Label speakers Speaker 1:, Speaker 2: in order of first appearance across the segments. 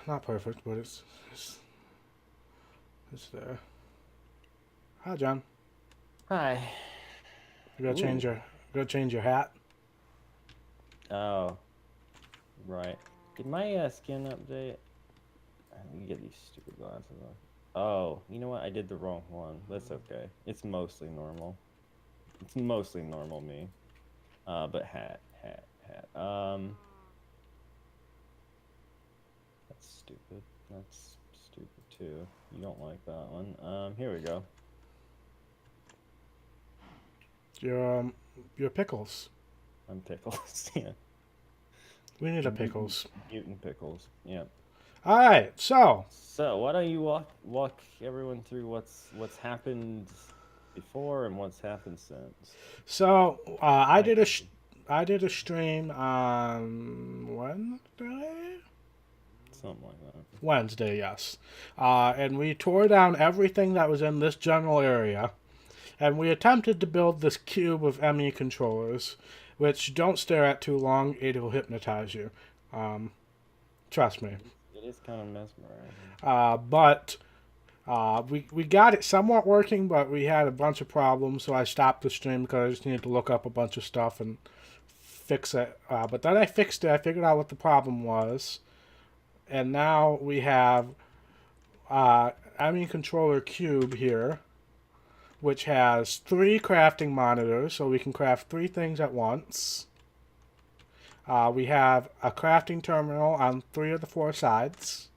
Speaker 1: Not perfect, but it's there. Hi, John.
Speaker 2: Hi.
Speaker 1: You gotta change
Speaker 2: Ooh.
Speaker 1: your hat.
Speaker 2: Oh, right. Did my skin update? Let me get these stupid glasses on. Oh, you know what? I did the wrong one. That's okay. It's mostly normal. It's mostly normal me. But hat. That's stupid. That's stupid too. You don't like that one. Here we go.
Speaker 1: Your pickles.
Speaker 2: I'm pickles. Yeah.
Speaker 1: We need a
Speaker 2: Mutant
Speaker 1: pickles.
Speaker 2: mutant pickles. Yeah.
Speaker 1: All right, so
Speaker 2: So why don't you walk everyone through what's happened before and what's happened since?
Speaker 1: I
Speaker 2: Might
Speaker 1: did
Speaker 2: be easy.
Speaker 1: I did a stream on Wednesday.
Speaker 2: Something like that.
Speaker 1: Wednesday, yes. And we tore down everything that was in this general area, and we attempted to build this cube of ME controllers, which don't stare at too long; it will hypnotize you. Um, Trust me.
Speaker 2: It is kind of mesmerizing.
Speaker 1: But we got it somewhat working, but we had a bunch of problems, so I stopped the stream because I just needed to look up a bunch of stuff and fix it. But then I fixed it. I figured out what the problem was, and now we have controller cube here, which has 3 crafting monitors, so we can craft 3 things at once. We have a crafting terminal on 3 of the 4 sides.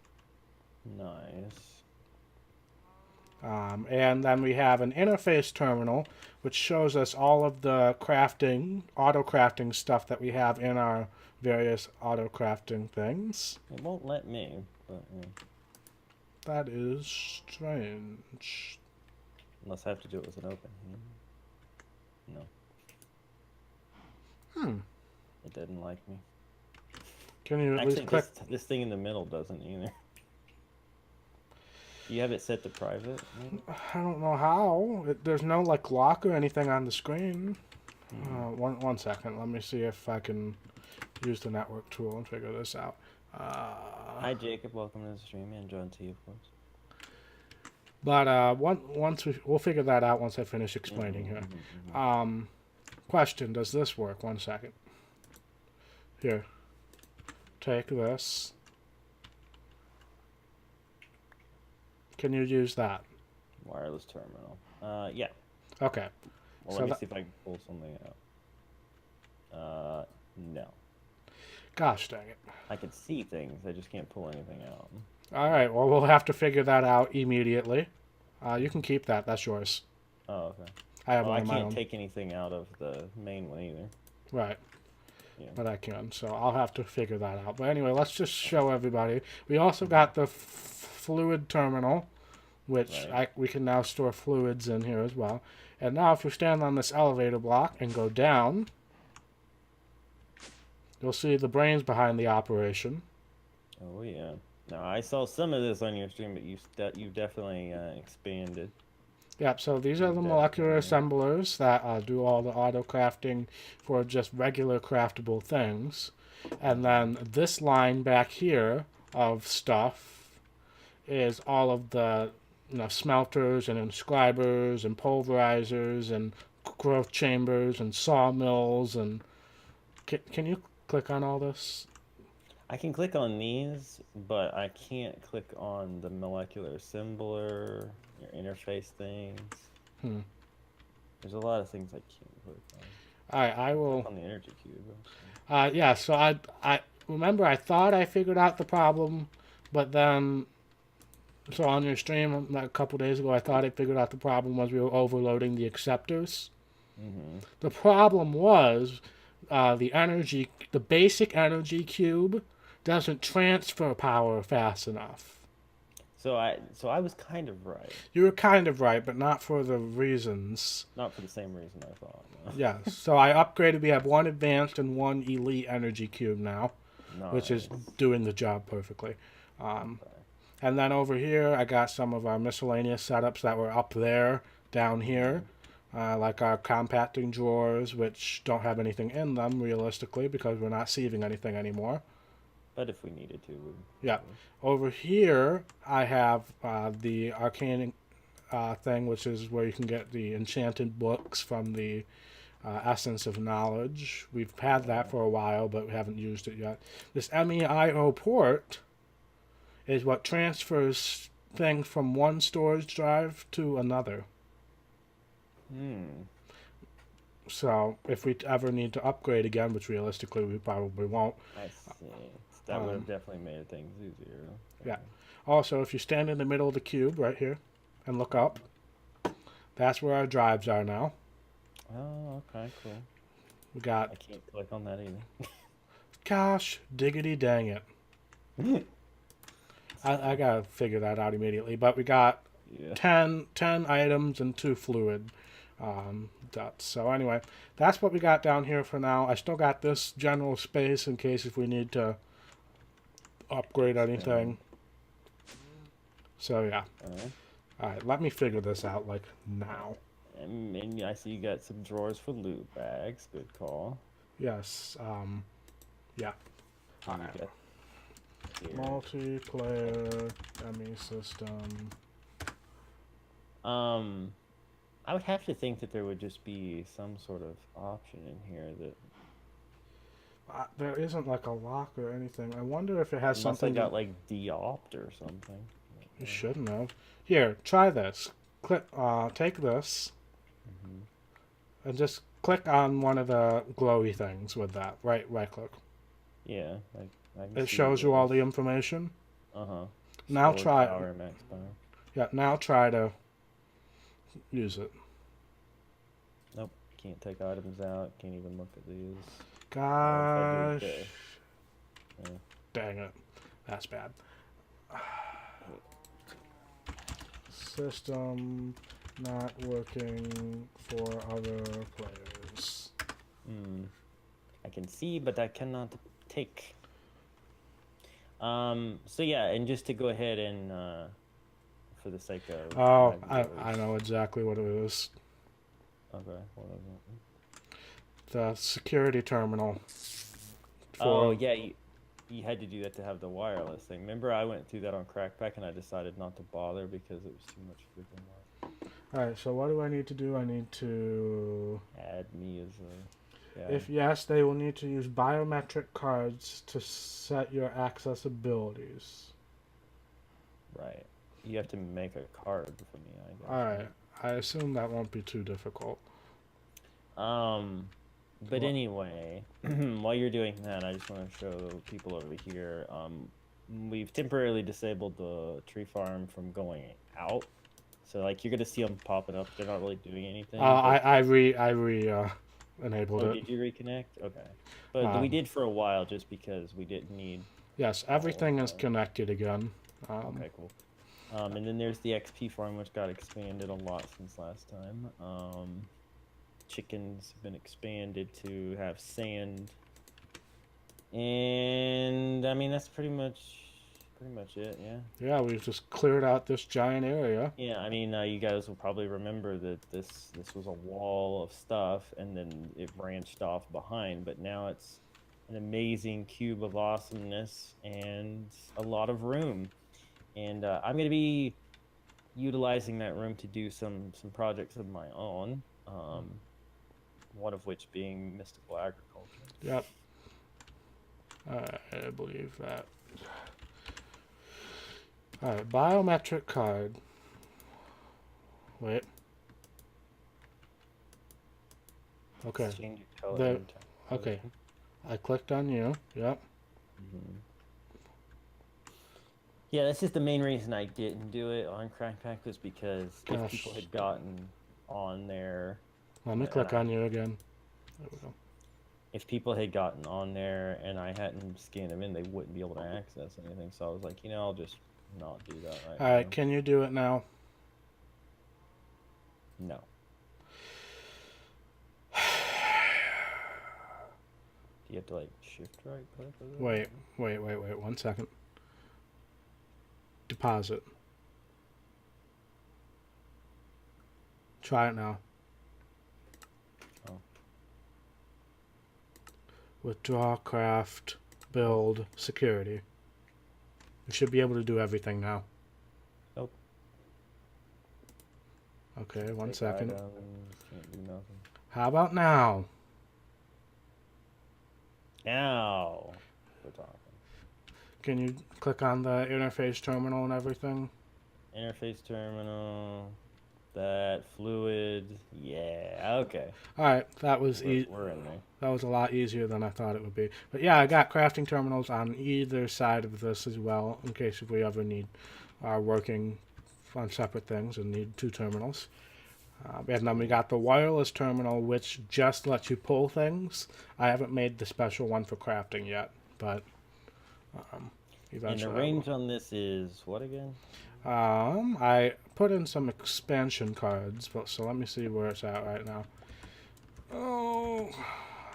Speaker 2: Nice.
Speaker 1: And then we have an interface terminal, which shows us all of the auto crafting stuff that we have in our various auto crafting things.
Speaker 2: It won't let me, but
Speaker 1: That is strange.
Speaker 2: unless I have to do it with an open hand. No,
Speaker 1: Hmm.
Speaker 2: it didn't like me.
Speaker 1: Can you at least
Speaker 2: Actually,
Speaker 1: click?
Speaker 2: this thing in the middle doesn't either. Do you have it set to private, maybe?
Speaker 1: I don't know how. There's no like lock or anything on the screen.
Speaker 2: Hmm.
Speaker 1: One second. Let me see if I can use the network tool and figure this out.
Speaker 2: Hi, Jacob. Welcome to the stream, and John T, of course.
Speaker 1: But once we'll figure that out once I finish explaining here. Um, Question: does this work? One second. Here, take this. Can you use that?
Speaker 2: Wireless terminal. Yeah.
Speaker 1: Okay.
Speaker 2: Well, let
Speaker 1: So
Speaker 2: me
Speaker 1: that,
Speaker 2: see if I can pull something out. No.
Speaker 1: gosh dang it.
Speaker 2: I can see things. I just can't pull anything out.
Speaker 1: All right. Well, we'll have to figure that out immediately. You can keep that. That's yours.
Speaker 2: Oh, okay.
Speaker 1: I have
Speaker 2: Well,
Speaker 1: one
Speaker 2: I
Speaker 1: of my
Speaker 2: can't
Speaker 1: own.
Speaker 2: take anything out of the main one either.
Speaker 1: Right.
Speaker 2: Yeah.
Speaker 1: But I can. So I'll have to figure that out. But anyway, let's just show everybody. We also got the fluid terminal, which
Speaker 2: Right.
Speaker 1: we can now store fluids in here as well. And now if you stand on this elevator block and go down, you'll see the brains behind the operation.
Speaker 2: Oh yeah. Now I saw some of this on your stream, but you definitely expanded.
Speaker 1: Yep, so these are
Speaker 2: You
Speaker 1: the molecular
Speaker 2: definitely.
Speaker 1: assemblers that do all the auto crafting for just regular craftable things. And then this line back here of stuff is all of the smelters and inscribers and pulverizers and growth chambers and sawmills and can you click on all this?
Speaker 2: I can click on these, but I can't click on the molecular assembler, your interface things.
Speaker 1: Hmm.
Speaker 2: There's a lot of things I can't click on.
Speaker 1: All right, I
Speaker 2: I can click
Speaker 1: will.
Speaker 2: on the energy cube.
Speaker 1: Yeah. So I remember I thought I figured out the problem, but then so on your stream a couple days ago, I thought I figured out the problem was we were overloading the acceptors.
Speaker 2: Mm-hmm.
Speaker 1: The problem was the basic energy cube doesn't transfer power fast enough.
Speaker 2: So I was kind of right.
Speaker 1: You were kind of right, but not for the reasons.
Speaker 2: Not for the same reason I thought.
Speaker 1: Yes. So I upgraded. We have one advanced and one elite energy cube now, which is
Speaker 2: Nice.
Speaker 1: doing the job perfectly. Um,
Speaker 2: Okay.
Speaker 1: and then over here, I got some of our miscellaneous setups that were up there, down here,
Speaker 2: Mm-hmm.
Speaker 1: like our compacting drawers, which don't have anything in them realistically because we're not sieving anything anymore.
Speaker 2: But if we needed to, we
Speaker 1: Yeah. Over here, I have the arcane thing, which is where you can get the enchanted books from the Essence of Knowledge. We've had that for a while, but we haven't used it yet. This MEIO port is what transfers things from one storage drive to another. So if we ever need to upgrade again, which realistically we probably won't.
Speaker 2: I see. That would have definitely made things easier. Okay.
Speaker 1: Yeah. Also, if you stand in the middle of the cube right here and look up, that's where our drives are now.
Speaker 2: Oh, okay, cool.
Speaker 1: We got.
Speaker 2: I can't click on that either.
Speaker 1: Gosh, diggity dang it. I gotta figure that out immediately. But we got 10 items and 2 fluid dots. So anyway, that's what we got down here for now. I still got this general space in case if we need to upgrade anything. So yeah. Alright, let me figure this out like now.
Speaker 2: And I see you got some drawers for loot bags. Good call.
Speaker 1: Yes. Yeah.
Speaker 2: Alright.
Speaker 1: Multiplayer ME system.
Speaker 2: I would have to think that there would just be some sort of option in here that
Speaker 1: there isn't like a lock or anything. I wonder if it has something.
Speaker 2: Unless I got like de-opt or something.
Speaker 1: You shouldn't have. Here, try this. Click. Take this, and just click on one of the glowy things with that. Right click.
Speaker 2: Yeah.
Speaker 1: It shows you all the information. Now
Speaker 2: Storage
Speaker 1: try.
Speaker 2: Power, max power.
Speaker 1: Yeah. Now try to use it.
Speaker 2: Nope. Can't take items out. Can't even look at these.
Speaker 1: Gosh. Dang it. That's bad. System not working for other players.
Speaker 2: I can see, but I cannot take. So yeah, and just to go ahead and for the sake of
Speaker 1: I know exactly what it is.
Speaker 2: Okay, what is it?
Speaker 1: The security terminal.
Speaker 2: Oh yeah, you had to do that to have the wireless thing. Remember, I went through that on Crackback, and I decided not to bother because it was too much freaking work.
Speaker 1: Alright, so what do I need to do? I need to
Speaker 2: add me as a guy.
Speaker 1: If yes, they will need to use biometric cards to set your access abilities.
Speaker 2: Right. You have to make a card for me, I guess.
Speaker 1: Alright. I assume that won't be too difficult.
Speaker 2: But anyway, while you're doing that, I just want to show people over here. We've temporarily disabled the tree farm from going out. So like you're gonna see them popping up. They're not really doing anything.
Speaker 1: I enabled it.
Speaker 2: Did you reconnect? Okay. But we did for a while just because we didn't need.
Speaker 1: Yes, everything is connected again.
Speaker 2: Okay, cool. And then there's the XP farm, which got expanded a lot since last time. Chickens have been expanded to have sand, and I mean that's pretty much it.
Speaker 1: Yeah, we've just cleared out this giant area.
Speaker 2: Yeah, I mean you guys will probably remember that this was a wall of stuff, and then it branched off behind, but now it's an amazing cube of awesomeness and a lot of room. And I'm gonna be utilizing that room to do some projects of my own. One of which being mystical agriculture.
Speaker 1: Yep. I believe that. Alright, biometric card. Wait. Okay. Okay. I clicked on you. Yep.
Speaker 2: Yeah, that's just the main reason I didn't do it on Crackpack was because if people had gotten on there.
Speaker 1: Let me click on you again. There we go.
Speaker 2: If people had gotten on there and I hadn't scanned them in, they wouldn't be able to access anything. So I was like, I'll just not do that right now.
Speaker 1: Alright, can you do it now?
Speaker 2: No. Do you have to like shift right click?
Speaker 1: Wait. 1 second. Deposit. Try it now. Withdraw craft build, security. We should be able to do everything now.
Speaker 2: Nope.
Speaker 1: Okay, one
Speaker 2: Take
Speaker 1: second.
Speaker 2: items, can't do nothing.
Speaker 1: How about now?
Speaker 2: Now we're talking.
Speaker 1: Can you click on the interface terminal and everything?
Speaker 2: Interface terminal. That fluid. Yeah. Okay.
Speaker 1: All right, that was
Speaker 2: We're in there.
Speaker 1: that was a lot easier than I thought it would be. But yeah, I got crafting terminals on either side of this as well, in case if we ever need working on separate things and need two terminals. And then we got the wireless terminal, which just lets you pull things. I haven't made the special one for crafting yet, but
Speaker 2: And the range on this is what again?
Speaker 1: I put in some expansion cards, but so let me see where it's at right now. Oh,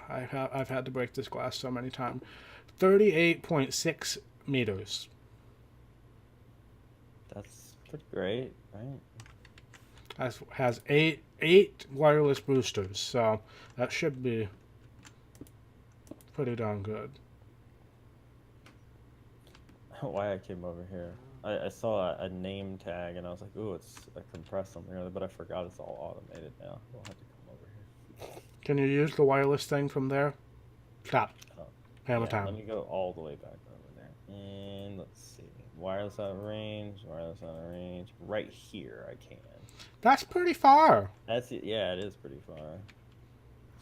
Speaker 1: I've had to break this glass so many times. 38.6 meters.
Speaker 2: That's pretty great, right?
Speaker 1: Has eight wireless boosters, so that should be pretty darn good.
Speaker 2: Why I came over here. I saw a name tag and I was like, ooh, it's a compressed something or other, but I forgot it's all automated now. We'll have to come over here.
Speaker 1: Can you use the wireless thing from there? Stop. Hammer
Speaker 2: Yeah,
Speaker 1: time.
Speaker 2: let me go all the way back over there. And let's see. Wireless out of range, wireless out of range. Right here I can.
Speaker 1: That's pretty far.
Speaker 2: That's it. Yeah, it is pretty far.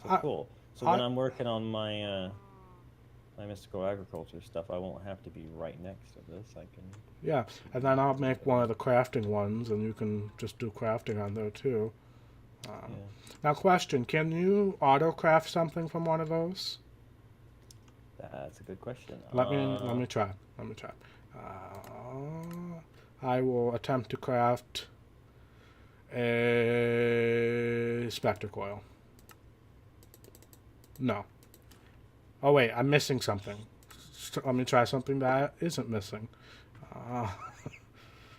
Speaker 2: So cool. So when I'm working on my my mystical agriculture stuff, I won't have to be right next to this. I can.
Speaker 1: Yeah, and then I'll make one of the crafting ones, and you can just do crafting on there too.
Speaker 2: Yeah.
Speaker 1: Now, question: can you auto craft something from one of those?
Speaker 2: That's a good question.
Speaker 1: Let me try. I will attempt to craft a specter coil. No. Oh wait, I'm missing something. Let me try something that isn't missing.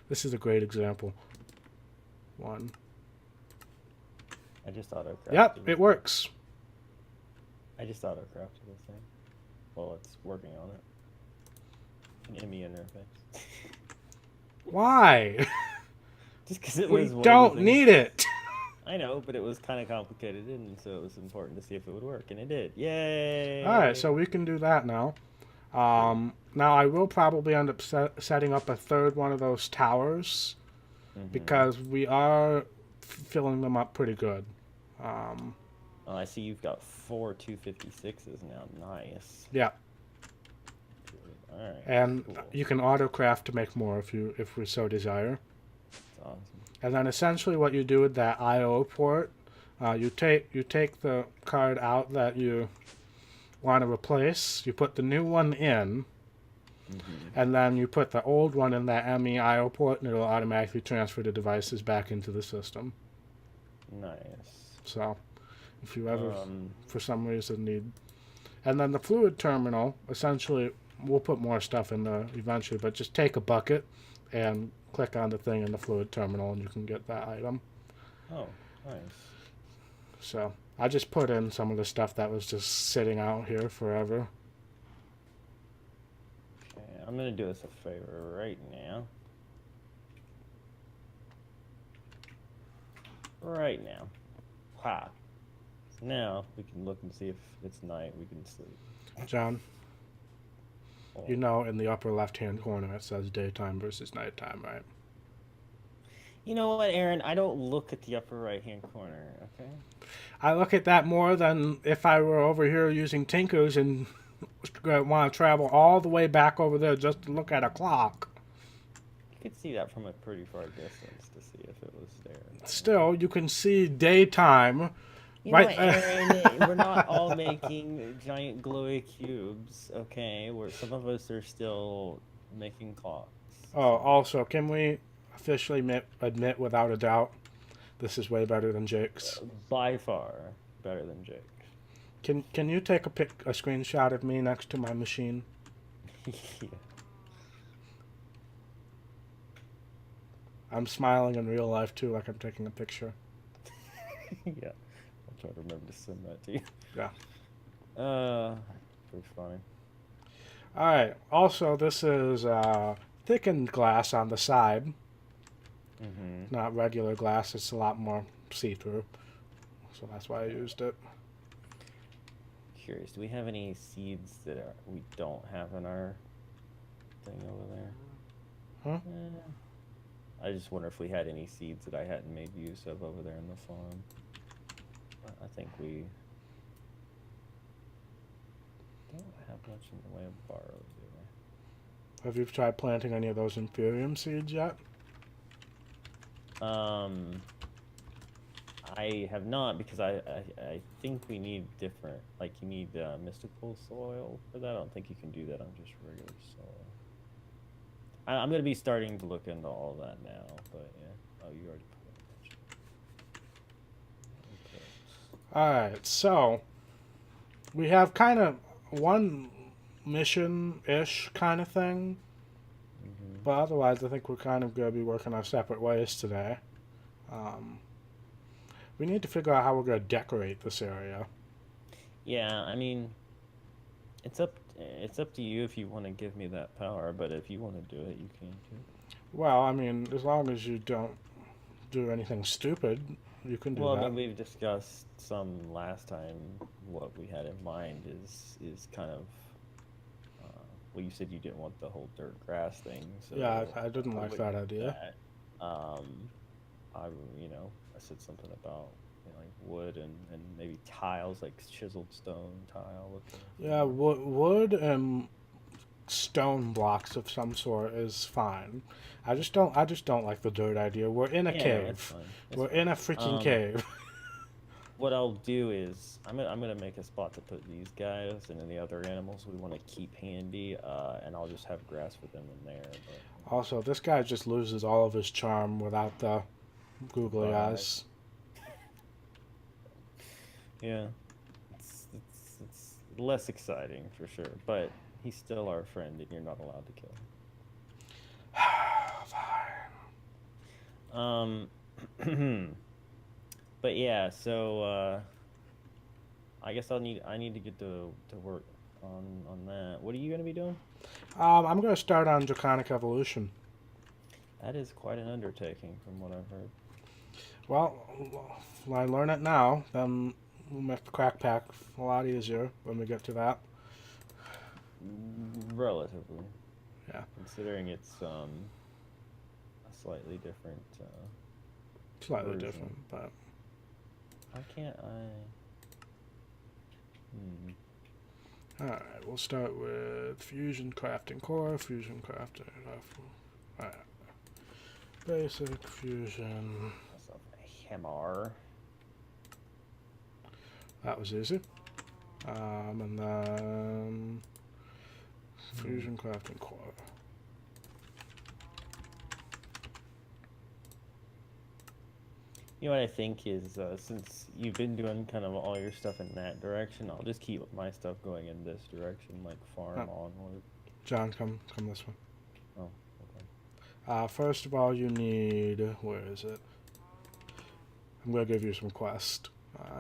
Speaker 1: This is a great example. One.
Speaker 2: I just auto crafted.
Speaker 1: Yep, it works.
Speaker 2: I just auto crafted this thing. Well, it's working on it. An ME interface.
Speaker 1: Why?
Speaker 2: Just because it
Speaker 1: We
Speaker 2: was.
Speaker 1: don't need it.
Speaker 2: I know, but it was kind of complicated, and so it was important to see if it would work, and it did. Yay!
Speaker 1: All right, so we can do that now. Now I will probably end up setting up a third one of those towers because we are filling them up pretty good.
Speaker 2: Oh, I see you've got 4 256s now. Nice.
Speaker 1: Yeah.
Speaker 2: All right.
Speaker 1: And
Speaker 2: cool.
Speaker 1: you can auto craft to make more if we so desire.
Speaker 2: That's awesome.
Speaker 1: And then essentially what you do with that I/O port, you take the card out that you want to replace, you put the new one in, and then you put the old one in that ME I/O port, and it'll automatically transfer the devices back into the system.
Speaker 2: Nice.
Speaker 1: So, if you ever, for some reason, need... And then the fluid terminal, essentially, we'll put more stuff in there eventually, but just take a bucket and click on the thing in the fluid terminal, and you can get that item.
Speaker 2: Oh, nice.
Speaker 1: So, I just put in some of the stuff that was just sitting out here forever.
Speaker 2: Okay, I'm going to do us a favor right now. Right now. Ha. So now we can look and see if it's night, we can sleep.
Speaker 1: John,
Speaker 2: Oh.
Speaker 1: you know in the upper left-hand corner it says daytime versus nighttime, right?
Speaker 2: You know what, Aaron? I don't look at the upper right-hand corner, okay?
Speaker 1: I look at that more than if I were over here using Tinkers and want to travel all the way back over there just to look at a clock.
Speaker 2: You could see that from a pretty far distance to see if it was there.
Speaker 1: Still, you can see daytime.
Speaker 2: You
Speaker 1: right.
Speaker 2: know what, Aaron? We're not all making giant glowy cubes, okay? Where some of us are still making clocks.
Speaker 1: Oh, also, can we officially admit without a doubt this is way better than Jake's?
Speaker 2: By far better than Jake.
Speaker 1: Can you take a screenshot of me next to my machine?
Speaker 2: Yeah.
Speaker 1: I'm smiling in real life too, like I'm taking a picture.
Speaker 2: Yeah. I'll try to remember to send that to you.
Speaker 1: Yeah.
Speaker 2: Pretty funny.
Speaker 1: All right. Also, this is thickened glass on the side,
Speaker 2: Mm-hmm.
Speaker 1: not regular glass. It's a lot more see-through, so that's why I used it.
Speaker 2: Curious, do we have any seeds that we don't have in our thing over there?
Speaker 1: Huh?
Speaker 2: I just wonder if we had any seeds that I hadn't made use of over there in the farm. I think we don't have much in the way of borrows, do we?
Speaker 1: Have you tried planting any of those Inferium seeds yet?
Speaker 2: I have not because I think we need different, like you need mystical soil for that. I don't think you can do that on just regular soil. I'm going to be starting to look into all that now, but yeah. Oh, you already put it. Okay.
Speaker 1: All right. So we have kind of one mission-ish kind of thing, but otherwise, I think we're kind of going to be working our separate ways today. We need to figure out how we're going to decorate this area.
Speaker 2: Yeah, I mean, it's up to you if you want to give me that power, but if you want to do it, you can too.
Speaker 1: Well, I mean, as long as you don't do anything stupid, you can do
Speaker 2: Well, I
Speaker 1: that.
Speaker 2: mean, we've discussed some last time. What we had in mind is kind of well, you said you didn't want the whole dirt grass thing, so
Speaker 1: Yeah, I didn't like
Speaker 2: wouldn't
Speaker 1: that
Speaker 2: do
Speaker 1: idea.
Speaker 2: that. I I said something about like wood and maybe tiles, like chiseled stone tile looking.
Speaker 1: Yeah, wood and stone blocks of some sort is fine. I just don't like the dirt idea. We're in a
Speaker 2: Yeah, no, it's
Speaker 1: cave.
Speaker 2: fine. It's
Speaker 1: We're
Speaker 2: fine.
Speaker 1: in a freaking cave.
Speaker 2: What I'll do is I'm gonna make a spot to put these guys and then the other animals we want to keep handy, and I'll just have grass for them in there. But
Speaker 1: Also, this guy just loses all of his charm without the googly
Speaker 2: bug
Speaker 1: eyes.
Speaker 2: yeah, it's less exciting for sure, but he's still our friend, and you're not allowed to kill him. But yeah, so I guess I need to get to work on that. What are you gonna be doing?
Speaker 1: I'm going to start on Draconic Evolution.
Speaker 2: That is quite an undertaking, from what I've heard.
Speaker 1: Well, when I learn it now, then we'll make the crack pack a lot easier when we get to that.
Speaker 2: Relatively,
Speaker 1: Yeah,
Speaker 2: considering it's a slightly different
Speaker 1: slightly
Speaker 2: version.
Speaker 1: different, but
Speaker 2: Why can't I?
Speaker 1: alright, we'll start with Fusion Crafting Core, Fusion Crafting. Alright. Basic Fusion.
Speaker 2: Myself a hammer.
Speaker 1: That was easy. And then Fusion Crafting Core.
Speaker 2: You know what I think is, since you've been doing kind of all your stuff in that direction, I'll just keep my stuff going in this direction, like farm onward.
Speaker 1: John, come this way.
Speaker 2: Oh, okay.
Speaker 1: First of all, you need, where is it? I'm gonna give you some quest.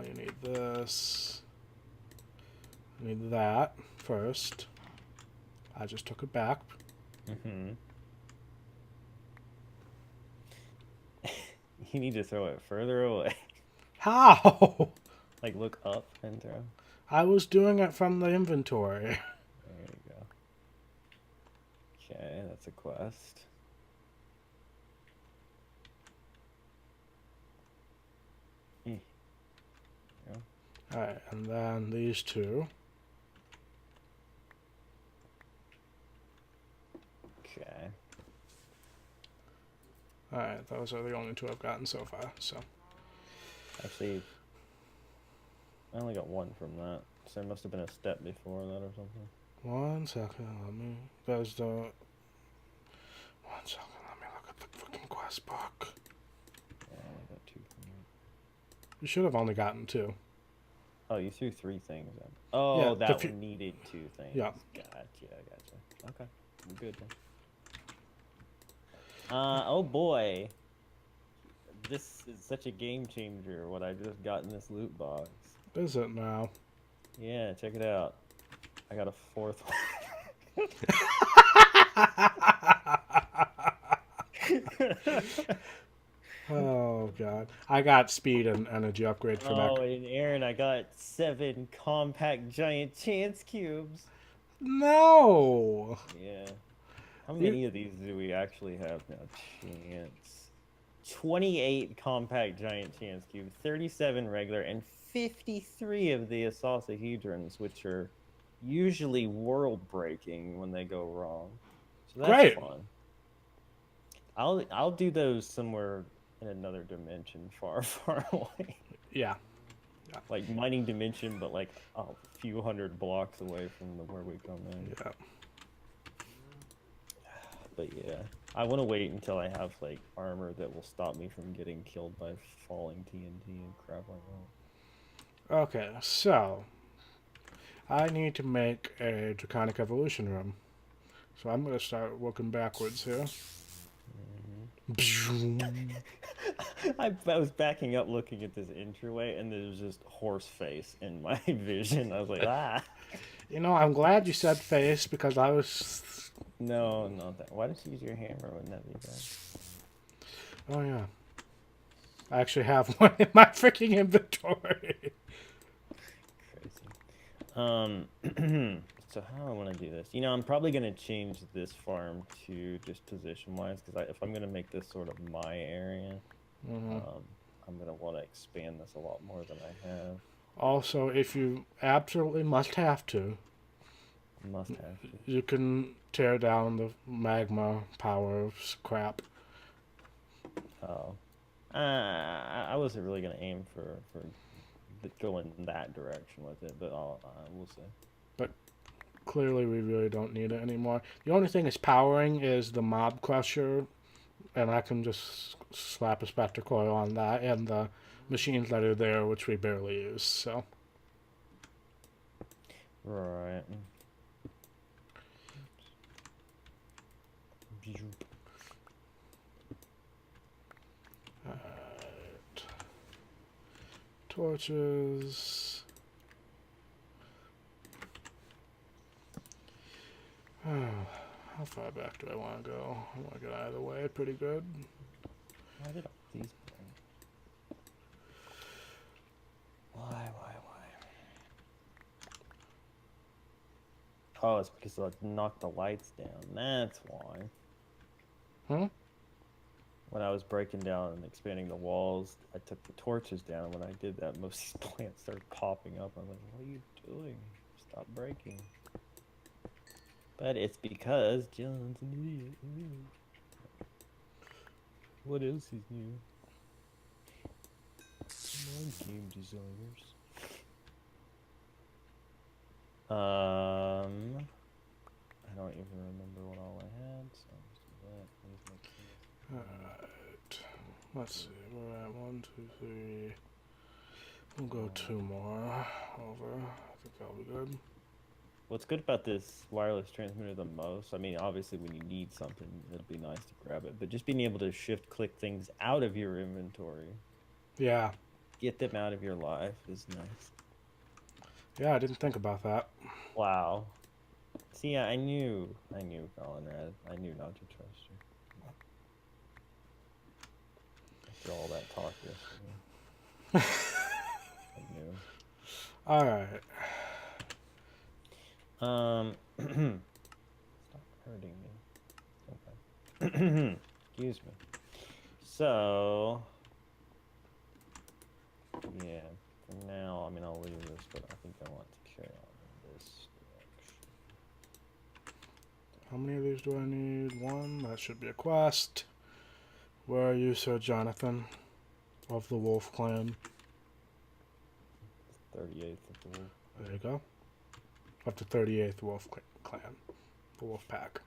Speaker 1: You need this. You need that first. I just took it back.
Speaker 2: You need to throw it further away.
Speaker 1: How?
Speaker 2: Like look up and throw.
Speaker 1: I was doing it from the inventory.
Speaker 2: There you go. Okay, that's a quest. There you go.
Speaker 1: Alright, and then these two.
Speaker 2: Okay.
Speaker 1: Alright, those are the only two I've gotten so far, so.
Speaker 2: Actually, I only got one from that. So there must have been a step before that or something.
Speaker 1: 1 second, let me. There's the. 1 second, let me look at the fucking quest book.
Speaker 2: Yeah, I only got two from that.
Speaker 1: You should have only gotten 2.
Speaker 2: Oh, you threw 3 things in. Oh,
Speaker 1: Yeah,
Speaker 2: that one needed 2 things.
Speaker 1: Yeah.
Speaker 2: Gotcha. Okay, we're good then. Oh boy. This is such a game changer, what I just got in this loot box.
Speaker 1: Is it now?
Speaker 2: Yeah, check it out. I got a 4th one.
Speaker 1: Oh god. I got speed and energy upgrade for mech.
Speaker 2: Oh, and Aaron, I got 7 compact giant chance cubes.
Speaker 1: No.
Speaker 2: Yeah. How
Speaker 1: You,
Speaker 2: many of these do we actually have now? Chance. 28 compact giant chance cubes, 37 regular, and 53 of the isosahedrons, which are usually world breaking when they go wrong. So that's
Speaker 1: great.
Speaker 2: fun. I'll do those somewhere in another dimension far, far away.
Speaker 1: Yeah.
Speaker 2: Like mining dimension, but like a few hundred blocks away from where we come in.
Speaker 1: Yeah.
Speaker 2: But yeah, I want to wait until I have like armor that will stop me from getting killed by falling TNT and crap like that.
Speaker 1: Okay, so I need to make a Draconic Evolution room. So I'm going to start working backwards here.
Speaker 2: I was backing up looking at this entryway, and there was just horse face in my vision. I was like, ah.
Speaker 1: You know, I'm glad you said face because I was.
Speaker 2: No, not that. Why don't you use your hammer? Wouldn't that be bad?
Speaker 1: Oh, yeah. I actually have one in my freaking inventory.
Speaker 2: Crazy. So how I want to do this? You know, I'm probably going to change this farm to just position-wise, because if I'm going to make this sort of my area, I'm going to want to expand this a lot more than I have.
Speaker 1: Also, if you absolutely must have to, you can tear down the magma power crap.
Speaker 2: Oh. I wasn't really going to aim for going in that direction with it, but we'll see.
Speaker 1: But clearly we really don't need it anymore. The only thing it's powering is the mob crusher, and I can just slap a spectre coil on that and the machines that are there, which we barely use, so.
Speaker 2: Right.
Speaker 1: Alright. Torches. How far back do I want to go? I want to get out of the way pretty good.
Speaker 2: Why did these Why? Oh, it's because I knocked the lights down. That's why.
Speaker 1: Huh?
Speaker 2: When I was breaking down and expanding the walls, I took the torches down. When I did that, most of these plants started popping up. I was like, what are you doing? Stop breaking. But it's because John's an idiot. What else is new? Come on, game designers. I don't even remember what all I had, so I'll just do that.
Speaker 1: Alright. Let's see. We're at 1, 2, 3. We'll go 2 more over. I think that'll be good.
Speaker 2: What's good about this wireless transmitter the most, I mean, obviously when you need something, it'll be nice to grab it, but just being able to shift-click things out of your inventory.
Speaker 1: Yeah.
Speaker 2: Get them out of your life is nice.
Speaker 1: Yeah, I didn't think about that.
Speaker 2: Wow. See, I knew, Conrad. I knew not to trust you. After all that talk yesterday. I knew.
Speaker 1: Alright.
Speaker 2: Stop hurting me. Okay. Excuse me. So, yeah. For now, I mean, I'll leave this, but I think I want to carry on in this direction.
Speaker 1: How many of these do I need? 1. That should be a quest. Where are you, Sir Jonathan? Of the Wolf Clan.
Speaker 2: 38th of the wolf.
Speaker 1: There you go. Of the 38th Wolf Clan. The Wolf Pack.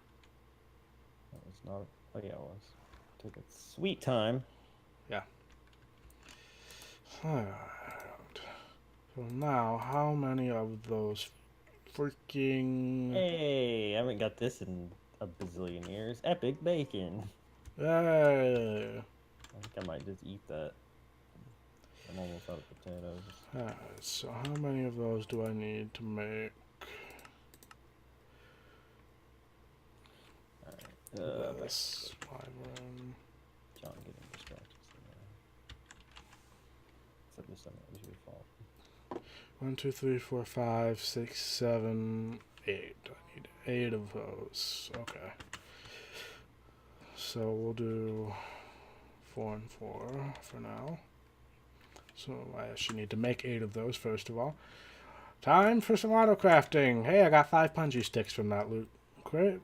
Speaker 2: That was not. Oh, yeah, it was. Took a sweet time.
Speaker 1: Yeah. Alright. So now, how many of those freaking...
Speaker 2: Hey, I haven't got this in a bazillion years. Epic bacon.
Speaker 1: Hey!
Speaker 2: I think I might just eat that. I'm almost out of potatoes.
Speaker 1: Alright, so how many of those do I need to make This wyvern.
Speaker 2: John getting distracted somewhere. Except this time it was your fault.
Speaker 1: 1, 2, 3, 4, 5, 6, 7, 8. I need 8 of those. Okay. So we'll do 4 and 4 for now. So I actually need to make 8 of those first of all. Time for some auto crafting. Hey, I got 5 punji sticks from that loot. Great.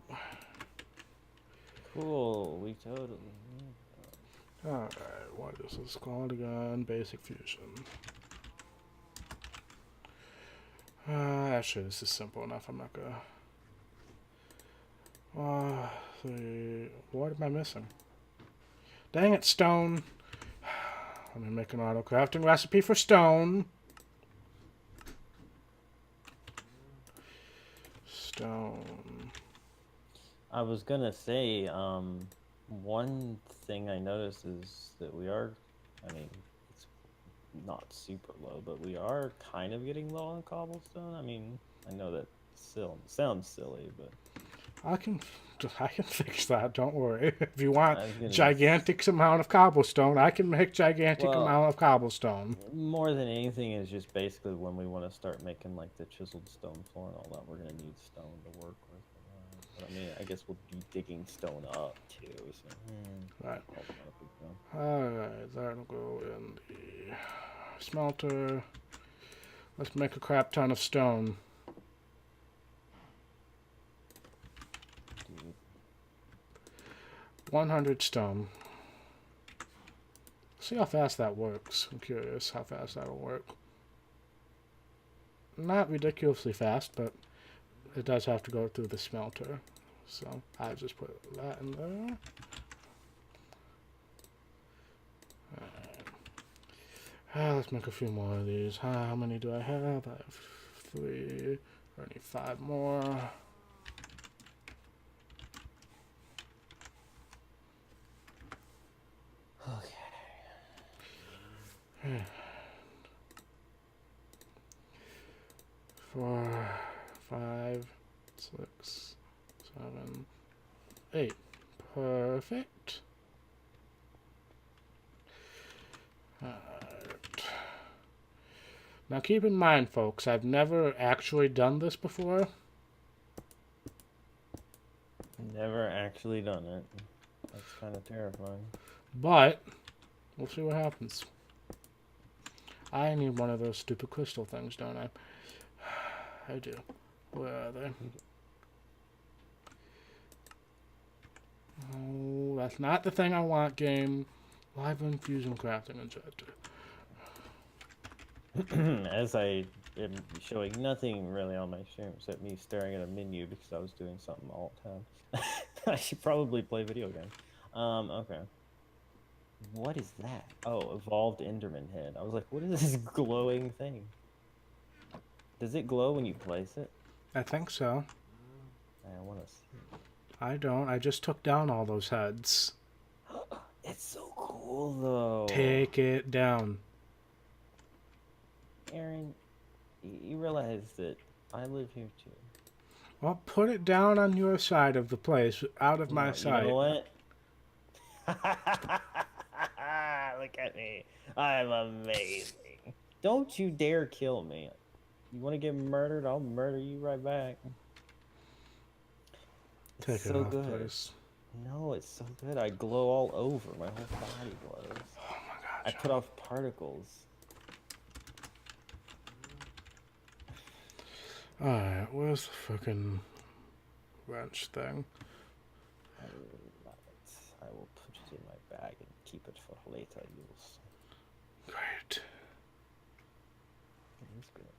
Speaker 2: Cool, we totally.
Speaker 1: Alright, what is this called again? Basic fusion. Actually, this is simple enough. I'm not gonna. What am I missing? Dang it, stone. Let me make an auto crafting recipe for stone. Stone.
Speaker 2: I was gonna say, one thing I noticed is that we are, I mean, it's not super low, but we are kind of getting low on cobblestone. I mean, I know that still sounds silly, but
Speaker 1: I can fix that. Don't worry. If you want
Speaker 2: gonna
Speaker 1: gigantic amount of cobblestone, I can make gigantic
Speaker 2: Well,
Speaker 1: amount of cobblestone.
Speaker 2: more than anything is just basically when we want to start making like the chiseled stone floor and all that, we're gonna need stone to work with. But I mean, I guess we'll be digging stone up too. So,
Speaker 1: Right.
Speaker 2: not a big deal.
Speaker 1: Alright, that'll go in the smelter. Let's make a crap ton of stone.
Speaker 2: Dude,
Speaker 1: 100 stone. See how fast that works. I'm curious how fast that'll work. Not ridiculously fast, but it does have to go through the smelter. So I just put that in there. Let's make a few more of these. How many do I have? I have 3. I need 5 more.
Speaker 2: Okay.
Speaker 1: 4, 5, 6, 7, 8. Perfect. Alright. Now keep in mind, folks, I've never actually done this before.
Speaker 2: Never actually done it. That's kind of terrifying.
Speaker 1: But we'll see what happens. I need one of those stupid crystal things, don't I? I do. Where are they? Oh, that's not the thing I want, game. Live infusion crafting injector.
Speaker 2: As I am showing nothing really on my stream except me staring at a menu because I was doing something all the time. I should probably play video games. Okay. What is that? Oh, evolved Enderman head. I was like, what is this glowing thing? Does it glow when you place it?
Speaker 1: I think so.
Speaker 2: I want to see it.
Speaker 1: I don't. I just took down all those heads.
Speaker 2: It's so cool, though.
Speaker 1: Take it down.
Speaker 2: Aaron, you realize that I live here, too.
Speaker 1: Well, put it down on your side of the place, out of my sight.
Speaker 2: You know what? Look at me. I'm amazing. Don't you dare kill me. You want to get murdered? I'll murder you right back. It's
Speaker 1: Take
Speaker 2: so
Speaker 1: it off,
Speaker 2: good.
Speaker 1: please.
Speaker 2: No, it's so good. I glow all over. My whole body glows.
Speaker 1: Oh my god.
Speaker 2: I put off particles.
Speaker 1: Alright, where's the frickin' wrench thing?
Speaker 2: I will put it in my bag and keep it for later use.
Speaker 1: Great.
Speaker 2: It is good.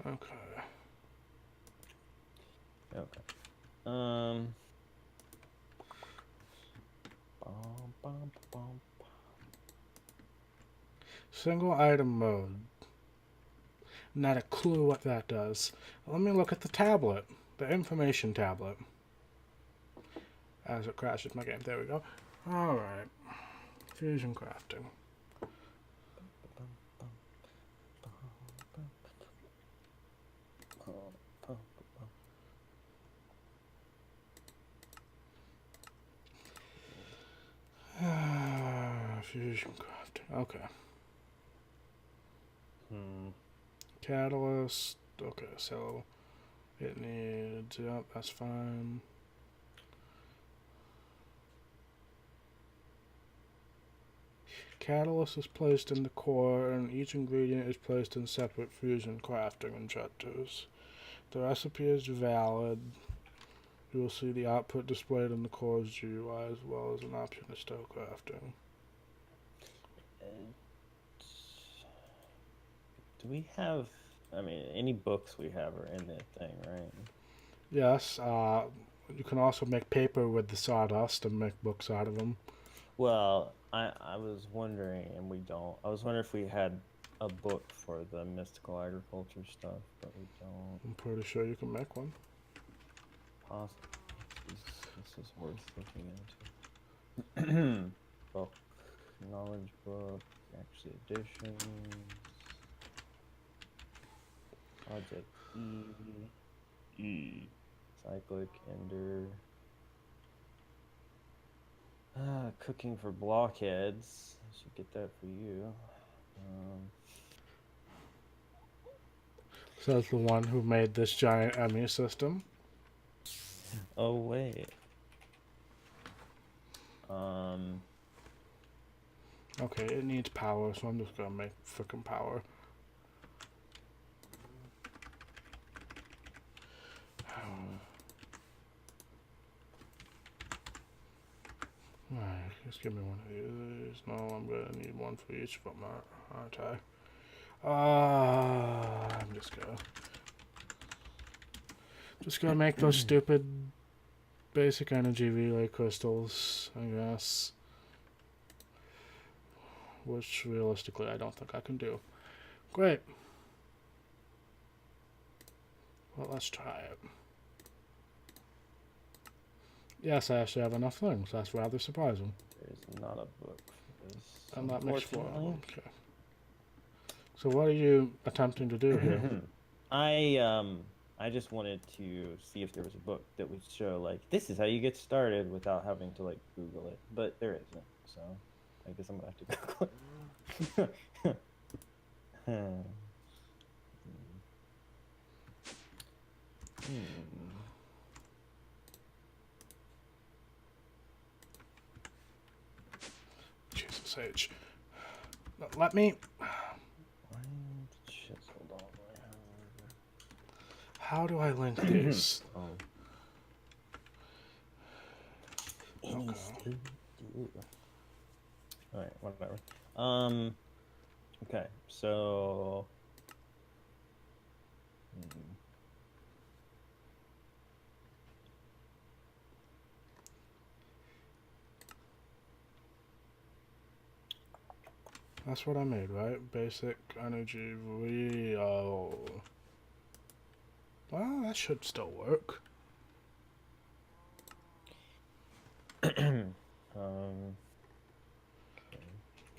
Speaker 1: Okay.
Speaker 2: Okay.
Speaker 1: Single item mode. Not a clue what that does. Let me look at the tablet. The information tablet. As it crashes my game. There we go. Alright. Fusion crafting. Fusion crafting. Okay.
Speaker 2: Hmm.
Speaker 1: Catalyst. Okay, so it needs. Yep, that's fine. Catalyst is placed in the core, and each ingredient is placed in separate fusion crafting injectors. The recipe is valid. You will see the output displayed in the core's GUI as well as an option to start crafting.
Speaker 2: Do we have, I mean, any books we have are in that thing, right?
Speaker 1: Yes, you can also make paper with the sawdust and make books out of them.
Speaker 2: Well, I was wondering, and we don't. I was wondering if we had a book for the mystical agriculture stuff, but we don't.
Speaker 1: I'm pretty sure you can make one.
Speaker 2: Possibly. This is worth looking into. Book, knowledge book, actually editions, project cyclic ender. Cooking for blockheads. I should get that for you.
Speaker 1: So that's the one who made this giant ME system.
Speaker 2: Oh wait.
Speaker 1: Okay, it needs power, so I'm just gonna make frickin' power. Alright, just give me one of these. No, I'm gonna need one for each of them, aren't I? I'm just gonna make those stupid basic energy relay crystals, I guess. Which realistically I don't think I can do. Great. Well, let's try it. Yes, I actually have enough things. That's rather surprising.
Speaker 2: There's not a book for this.
Speaker 1: And that makes 4 of them. Okay. So what are you attempting to do here?
Speaker 2: I just wanted to see if there was a book that would show, like, this is how you get started without having to, like, Google it. But there isn't, so I guess I'm gonna have to Google it.
Speaker 1: Jesus H. Let me. How do I link these?
Speaker 2: Okay. Alright, whatever. Okay, so
Speaker 1: that's what I made, right? Basic energy real. Well, that should still work.
Speaker 2: okay.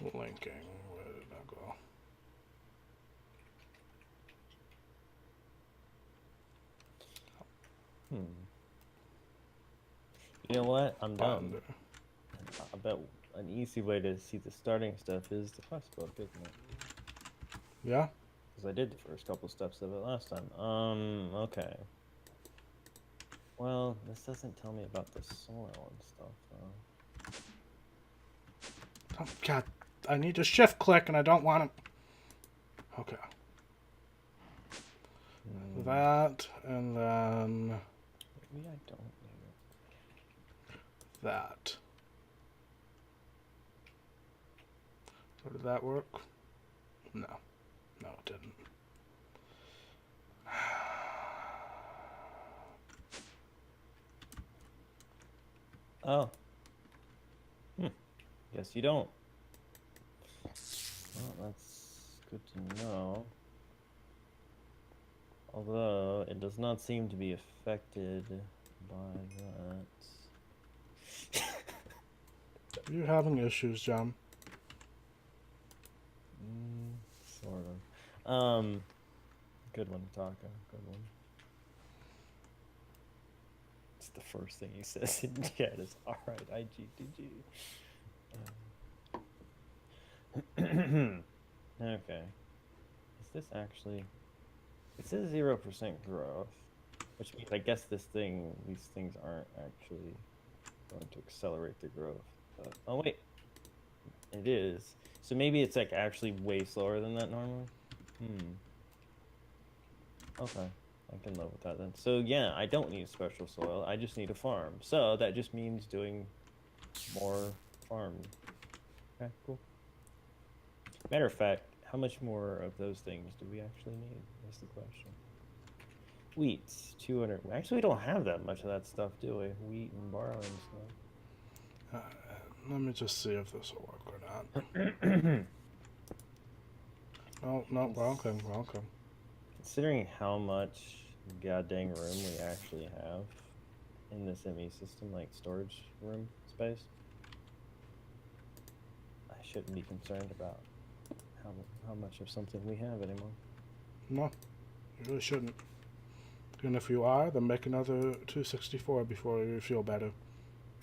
Speaker 1: Linking. Where did that go?
Speaker 2: You know what? I'm done. I bet an easy way to see the starting stuff is the quest book, isn't it?
Speaker 1: Yeah?
Speaker 2: Because I did the first couple steps of it last time. Okay. Well, this doesn't tell me about the soil and stuff, though.
Speaker 1: Oh, God, I need to shift click and I don't want to. Okay. That, and then.
Speaker 2: Maybe I don't need
Speaker 1: that. So did that work? No. No, it didn't.
Speaker 2: Oh. Guess you don't. Well, that's good to know. Although, it does not seem to be affected by that.
Speaker 1: Are you having issues, John?
Speaker 2: Sort of. Good one, Taka. Good one. It's the first thing he says in chat is, alright, IGTG. Okay. Is this actually... It says 0% growth, which means I guess these things aren't actually going to accelerate the growth. But, oh wait, it is. So maybe it's like actually way slower than that normally? Okay, I can live with that then. So yeah, I don't need special soil, I just need a farm. So that just means doing more farm. Okay, cool. Matter of fact, how much more of those things do we actually need? That's the question. Wheat, 200. Actually, we don't have that much of that stuff, do we? Wheat and barley and stuff.
Speaker 1: Let me just see if this will work or not. Oh, no, welcome.
Speaker 2: Considering how much goddamn room we actually have in this ME system, like storage room space, I shouldn't be concerned about how much of something we have anymore.
Speaker 1: No, you really shouldn't. And if you are, then make another 264 before you feel better.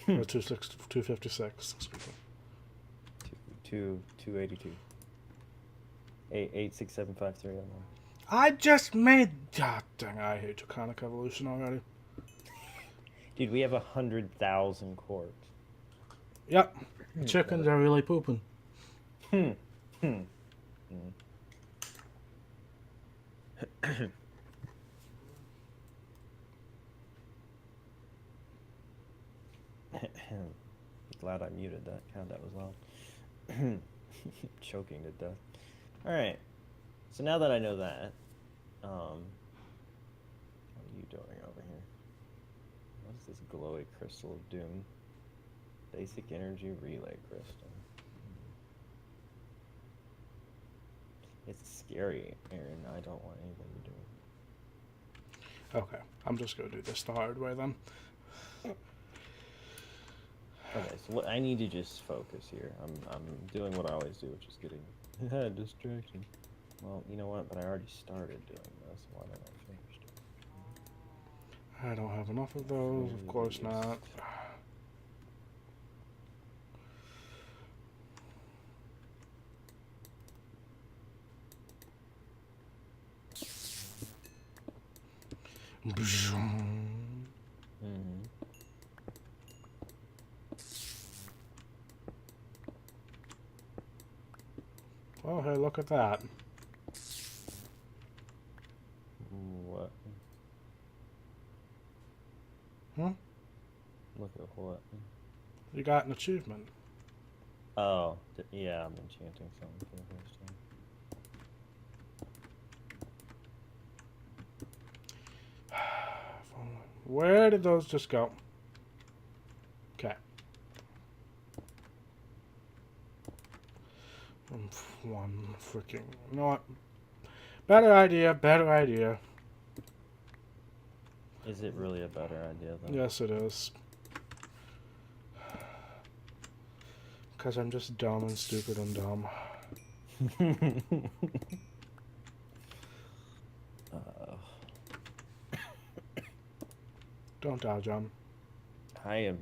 Speaker 1: Or 256, excuse me.
Speaker 2: 282. 86753.
Speaker 1: I just made... God dang, I hate Draconic Evolution already.
Speaker 2: Dude, we have 100,000 quartz.
Speaker 1: Yep. Chickens are really pooping.
Speaker 2: Glad I muted that. God, that was loud. Choking to death. Alright. So now that I know that, what are you doing over here? What is this glowy crystal of doom? Basic energy relay crystal. It's scary, Aaron. I don't want anything to do with it.
Speaker 1: Okay, I'm just going to do this the hard way then.
Speaker 2: Okay, so what I need to just focus here. I'm doing what I always do, which is getting distraction. Well, you know what? But I already started doing this. Why don't I finish it?
Speaker 1: I don't have enough of those. Of course not. Oh, hey, look at that.
Speaker 2: What? Look at what?
Speaker 1: You got an achievement.
Speaker 2: Oh, yeah, I'm enchanting something for the first time.
Speaker 1: Where did those just go? Okay. One freaking... You know what? Better idea.
Speaker 2: Is it really a better idea, though?
Speaker 1: Yes, it is. Because I'm just dumb and stupid and dumb. Don't dodge him.
Speaker 2: I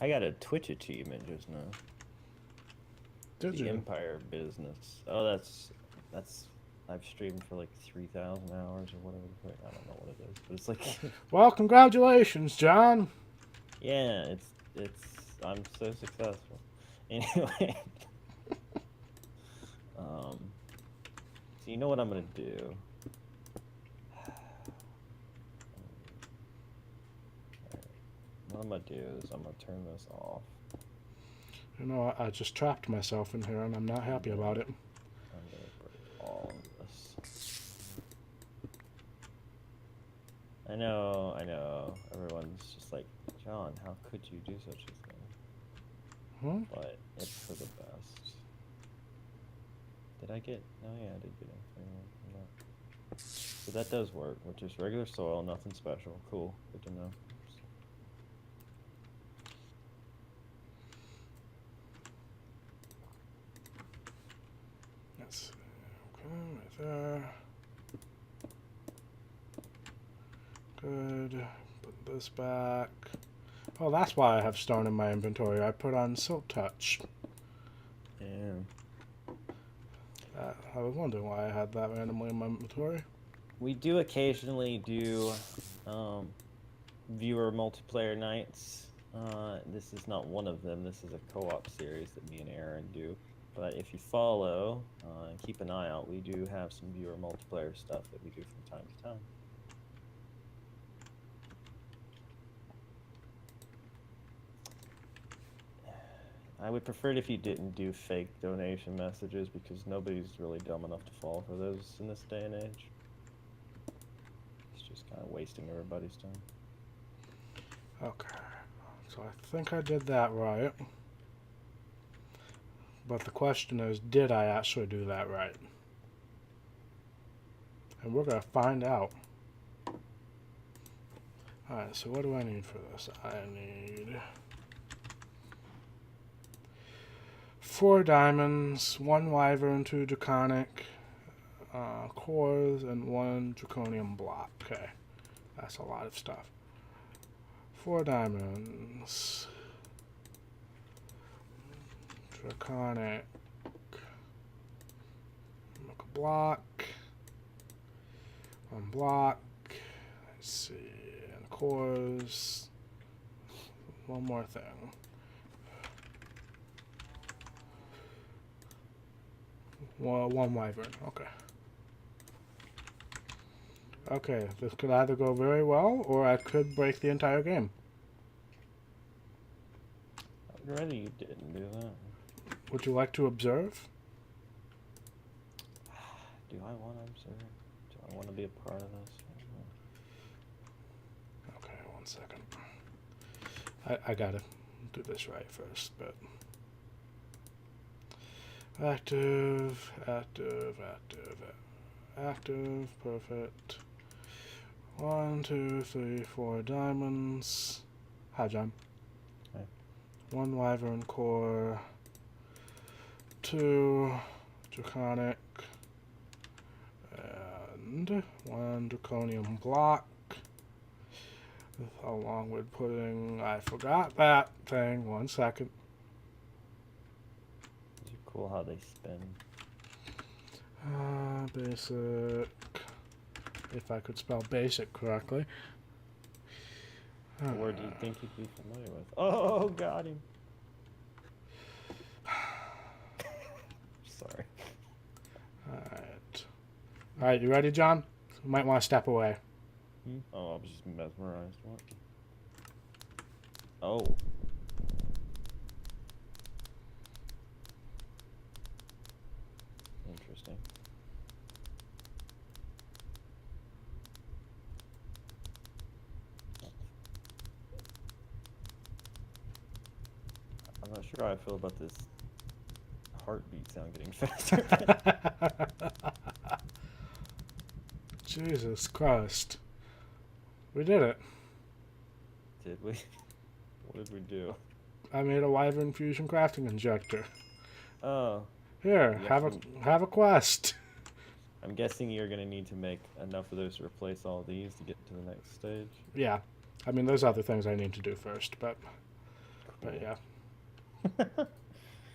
Speaker 2: got a Twitch achievement just now.
Speaker 1: Did you?
Speaker 2: Empire business. Oh, that's I've streamed for like 3,000 hours or whatever. I don't know what it is, but it's like.
Speaker 1: Well, congratulations, John.
Speaker 2: Yeah, it's I'm so successful. Anyway, so you know what I'm gonna do? What I'm gonna do is I'm gonna turn this off.
Speaker 1: You know, I just trapped myself in here, and I'm not happy about it.
Speaker 2: I'm gonna break all of this. I know. Everyone's just like, John, how could you do such a thing? But it's for the best. Did I get? Oh yeah, I did get it. So that does work, which is regular soil, nothing special. Cool, good to know.
Speaker 1: Yes. Okay, right there. Good. Put this back. Oh, that's why I have stone in my inventory. I put on Silk Touch.
Speaker 2: Damn.
Speaker 1: I was wondering why I had that randomly in my inventory.
Speaker 2: We do occasionally do viewer multiplayer nights. This is not one of them. This is a co-op series that me and Aaron do. But if you follow and keep an eye out, we do have some viewer multiplayer stuff that we do from time to time. I would prefer it if you didn't do fake donation messages because nobody's really dumb enough to fall for those in this day and age. It's just kind of wasting everybody's time.
Speaker 1: Okay, so I think I did that right. But the question is, did I actually do that right? And we're going to find out. Alright, so what do I need for this? I need 4 diamonds, 1 wyvern, 2 draconic cores, and 1 draconium block. Okay, that's a lot of stuff. 4 diamonds, draconic, make a block, 1 block, let's see, and cores, 1 more thing. Well, 1 wyvern, okay. Okay, this could either go very well, or I could break the entire game.
Speaker 2: I'd rather you didn't do that.
Speaker 1: Would you like to observe?
Speaker 2: Do I want to observe? Do I want to be a part of this?
Speaker 1: Okay, 1 second. I gotta do this right first, but... Active, active, active, active, perfect. 1, 2, 3, 4 diamonds. Hi, John.
Speaker 2: Hi.
Speaker 1: 1 wyvern core. 2 draconic. And 1 draconium block. Along with putting... I forgot that thing. 1 second.
Speaker 2: Is it cool how they spin?
Speaker 1: Basic... If I could spell basic correctly.
Speaker 2: What word do you think you'd be familiar with? Oh, got him. Sorry.
Speaker 1: Alright. Alright, you ready, John? You might want to step away.
Speaker 2: Oh, I was just mesmerized. What? Oh. Interesting. I'm not sure how I feel about this heartbeat sound getting faster.
Speaker 1: Jesus Christ. We did it.
Speaker 2: Did we? What did we do?
Speaker 1: I made a wyvern fusion crafting injector.
Speaker 2: Oh.
Speaker 1: Here, have a quest.
Speaker 2: I'm guessing you're gonna need to make enough of those to replace all these to get to the next stage.
Speaker 1: Yeah. I mean, there's other things I need to do first, but yeah.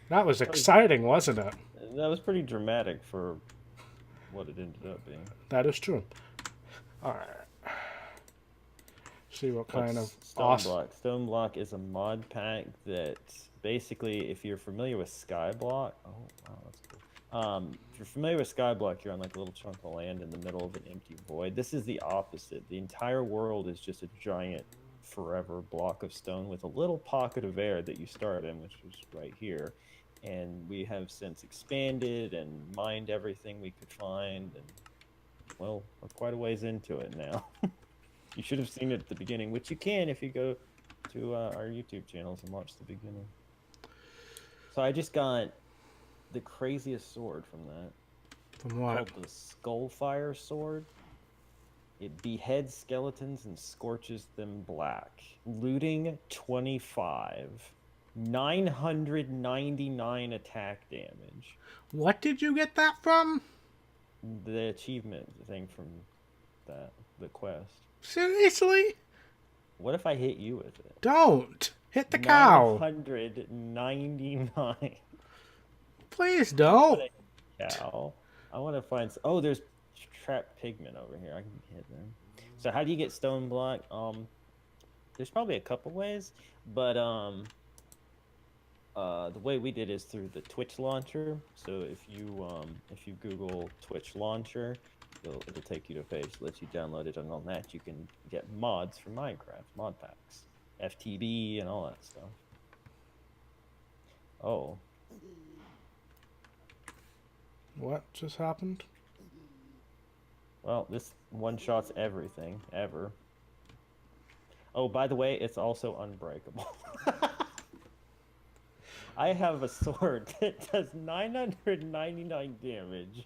Speaker 1: That was exciting, wasn't it?
Speaker 2: That was pretty dramatic for what it ended up being.
Speaker 1: That is true. Alright. See what kind of
Speaker 2: Stoneblock. Stoneblock is a mod pack that basically, if you're familiar with Skyblock, oh wow, that's cool. If you're familiar with Skyblock, you're on like a little chunk of land in the middle of an empty void. This is the opposite. The entire world is just a giant, forever block of stone with a little pocket of air that you start in, which is right here. And we have since expanded and mined everything we could find, and well, we're quite a ways into it now. You should have seen it at the beginning, which you can if you go to our YouTube channels and watch the beginning. So I just got the craziest sword from that.
Speaker 1: From what?
Speaker 2: Called the Skullfire Sword. It beheads skeletons and scorches them black. Looting 25. 999 attack damage.
Speaker 1: What did you get that from?
Speaker 2: The achievement thing from the quest.
Speaker 1: Seriously?
Speaker 2: What if I hit you with it?
Speaker 1: Don't. Hit the cow.
Speaker 2: 999.
Speaker 1: Please don't.
Speaker 2: Cow. I want to find. Oh, there's trapped pigment over here. I can hit them. So how do you get stone block? There's probably a couple ways, but the way we did is through the Twitch launcher. So if you Google Twitch launcher, it'll take you to a page that lets you download it, and on that you can get mods for Minecraft, mod packs, FTB, and all that stuff. Oh.
Speaker 1: What just happened?
Speaker 2: Well, this one-shots everything, ever. Oh, by the way, it's also unbreakable. I have a sword that does 999 damage,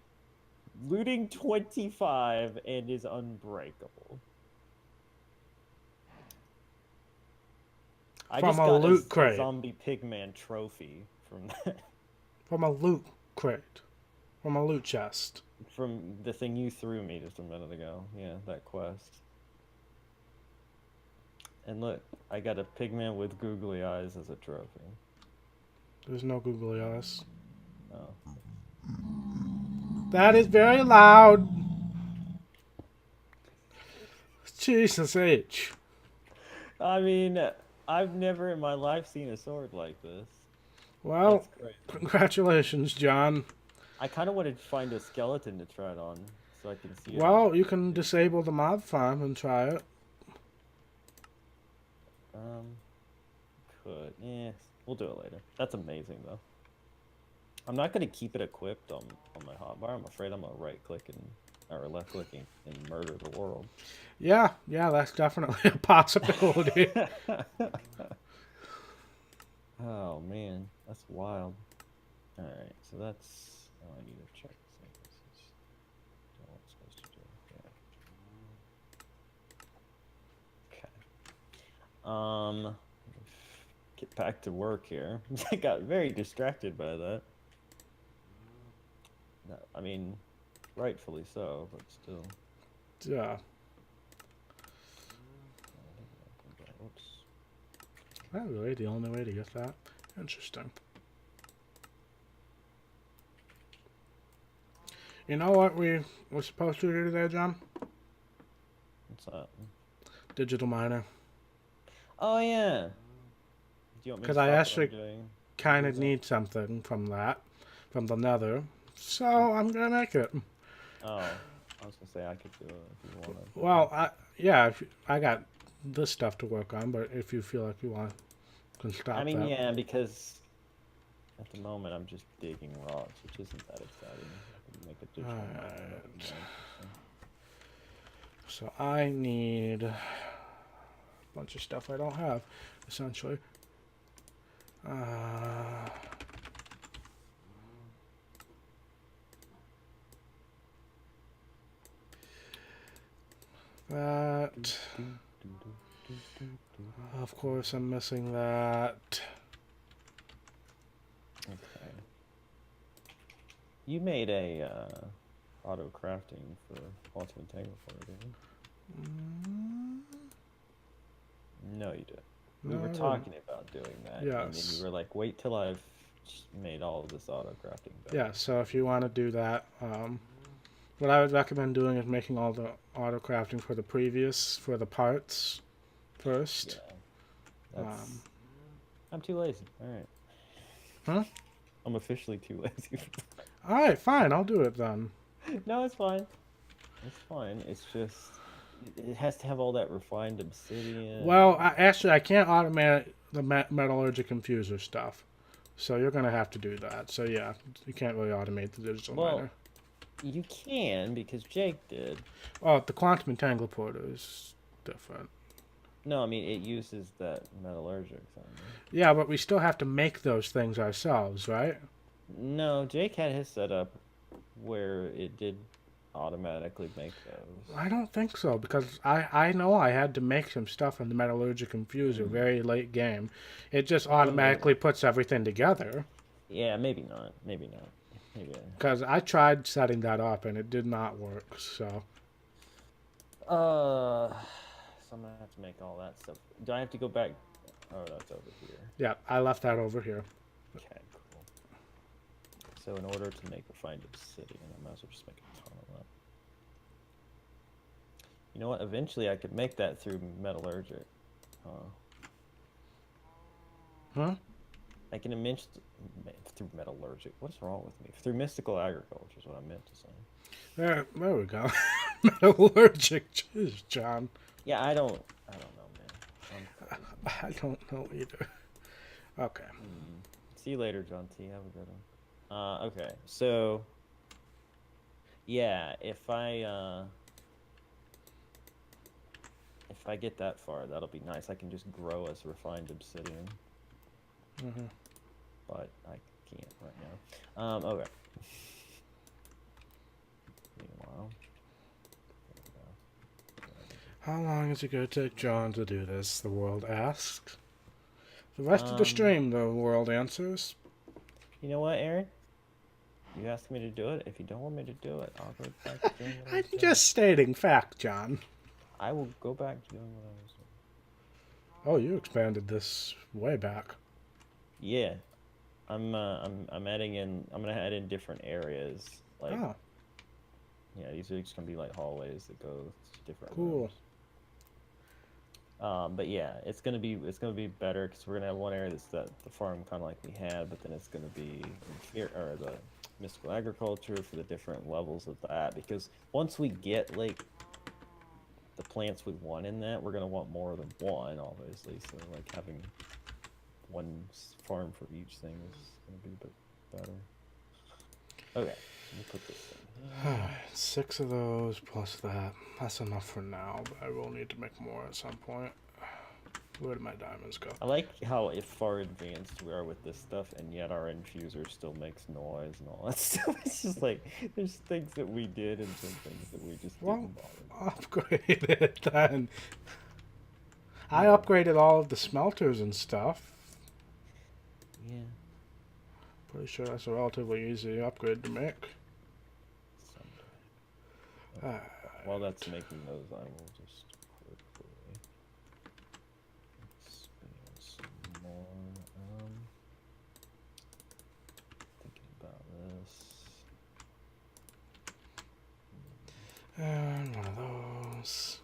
Speaker 2: looting 25, and is unbreakable. I
Speaker 1: From
Speaker 2: just
Speaker 1: a
Speaker 2: got
Speaker 1: loot
Speaker 2: a
Speaker 1: crate.
Speaker 2: zombie pigman trophy from that.
Speaker 1: From a loot crate. From a loot chest.
Speaker 2: From the thing you threw me just a minute ago. Yeah, that quest. And look, I got a pigman with googly eyes as a trophy.
Speaker 1: There's no googly eyes.
Speaker 2: Oh.
Speaker 1: That is very loud. Jesus H.
Speaker 2: I mean, I've never in my life seen a sword like this.
Speaker 1: Well,
Speaker 2: That's great.
Speaker 1: congratulations, John.
Speaker 2: I kind of wanted to find a skeleton to try it on, so I can see it.
Speaker 1: Well, you can disable the mob farm and try it.
Speaker 2: Could. Yeah, we'll do it later. That's amazing, though. I'm not going to keep it equipped on my hotbar. I'm afraid I'm going to right-click or left-click and murder the world.
Speaker 1: Yeah, that's definitely a possibility.
Speaker 2: Oh, man. That's wild. Alright, so that's... Oh, I need to check this. This is what I'm supposed to do. Yeah. Okay. Get back to work here. I got very distracted by that. No, I mean, rightfully so, but still.
Speaker 1: Yeah.
Speaker 2: Oops.
Speaker 1: That really the only way to get that? Interesting. You know what we were supposed to do today, John?
Speaker 2: What's that?
Speaker 1: Digital miner.
Speaker 2: Oh, yeah. Do you want me to
Speaker 1: Because I
Speaker 2: stop what I'm
Speaker 1: actually
Speaker 2: doing?
Speaker 1: kind of need something from the nether. So I'm going to make it.
Speaker 2: Oh, I was going to say I could do it if you want to.
Speaker 1: Well, I got this stuff to work on, but if you feel like you want, can stop
Speaker 2: I mean,
Speaker 1: that.
Speaker 2: yeah, because at the moment I'm just digging rocks, which isn't that exciting. I can make a digital mine, but,
Speaker 1: Alright. So I need a bunch of stuff I don't have, essentially. That. Of course, I'm missing that.
Speaker 2: Okay. You made a auto crafting for Ultimate Tanglefoot, didn't you? No, you didn't. We
Speaker 1: No,
Speaker 2: were
Speaker 1: I
Speaker 2: talking about doing that, and then
Speaker 1: Yes.
Speaker 2: you were like, "Wait till I've made all of this auto crafting."
Speaker 1: Yeah, so if you want to do that, what I would recommend doing is making all the auto crafting for the parts first.
Speaker 2: Yeah. I'm too lazy. All right.
Speaker 1: Huh?
Speaker 2: I'm officially too lazy.
Speaker 1: Alright, fine, I'll do it then.
Speaker 2: No, it's fine. It's fine. It's just it has to have all that refined obsidian.
Speaker 1: Well, I can't automate the metallurgic infuser stuff. So you're going to have to do that. So yeah, you can't really automate the digital miner.
Speaker 2: You can, because Jake did.
Speaker 1: Well, the quantum entangler is different.
Speaker 2: No, I mean, it uses that metallurgic thing.
Speaker 1: Yeah, but we still have to make those things ourselves, right?
Speaker 2: No, Jake had his setup where it did automatically make those.
Speaker 1: I don't think so, because I know I had to make some stuff in the metallurgic infuser very late game. It just automatically puts everything together.
Speaker 2: Yeah, maybe not. Maybe not. Maybe.
Speaker 1: Because I tried setting that up and it did not work, so...
Speaker 2: So I'm gonna have to make all that stuff. Do I have to go back? Oh, that's over here.
Speaker 1: Yeah, I left that over here.
Speaker 2: Okay, cool. So in order to make refined obsidian, I might as well just make a ton of that. You know what? Eventually I could make that through metallurgic.
Speaker 1: Huh?
Speaker 2: I can through metallurgic. What's wrong with me? Through mystical agriculture is what I meant to say.
Speaker 1: There we go. Metallurgic. Jeez, John.
Speaker 2: Yeah, I don't know, man.
Speaker 1: I don't know either. Okay.
Speaker 2: See you later, John T. Have a good one. Okay, so yeah, if I get that far, that'll be nice. I can just grow as refined obsidian. But I can't right now. Okay. Meanwhile,
Speaker 1: how long is it going to take John to do this? The world asks. The rest of the stream, the world answers.
Speaker 2: You know what, Aaron? You asked me to do it. If you don't want me to do it, I'll go back to doing what I was
Speaker 1: I'm
Speaker 2: doing.
Speaker 1: just stating fact, John.
Speaker 2: I will go back to doing what I was doing.
Speaker 1: Oh, you expanded this way back.
Speaker 2: Yeah. I'm adding in. I'm gonna add in different areas. Like, yeah, these are just gonna be like hallways that go to different rooms. But yeah, it's gonna be better because we're gonna have one area that's the farm kind of like we had, but then it's gonna be here or the mystical agriculture for the different levels of that. Because once we get like the plants we want in that, we're gonna want more than one, obviously. So like having one farm for each thing is gonna be a bit better. Okay, let me put this in.
Speaker 1: 6 of those plus that. That's enough for now, but I will need to make more at some point. Where did my diamonds go?
Speaker 2: I like how far advanced we are with this stuff, and yet our infuser still makes noise and all that stuff. It's just like, there's things that we did and some things that we just didn't bother.
Speaker 1: Upgrade it then. I upgraded all of the smelters and stuff.
Speaker 2: Yeah.
Speaker 1: Pretty sure that's a relatively easy upgrade to make.
Speaker 2: While that's making those, I will just quickly expand some more. Thinking about this.
Speaker 1: And one of those.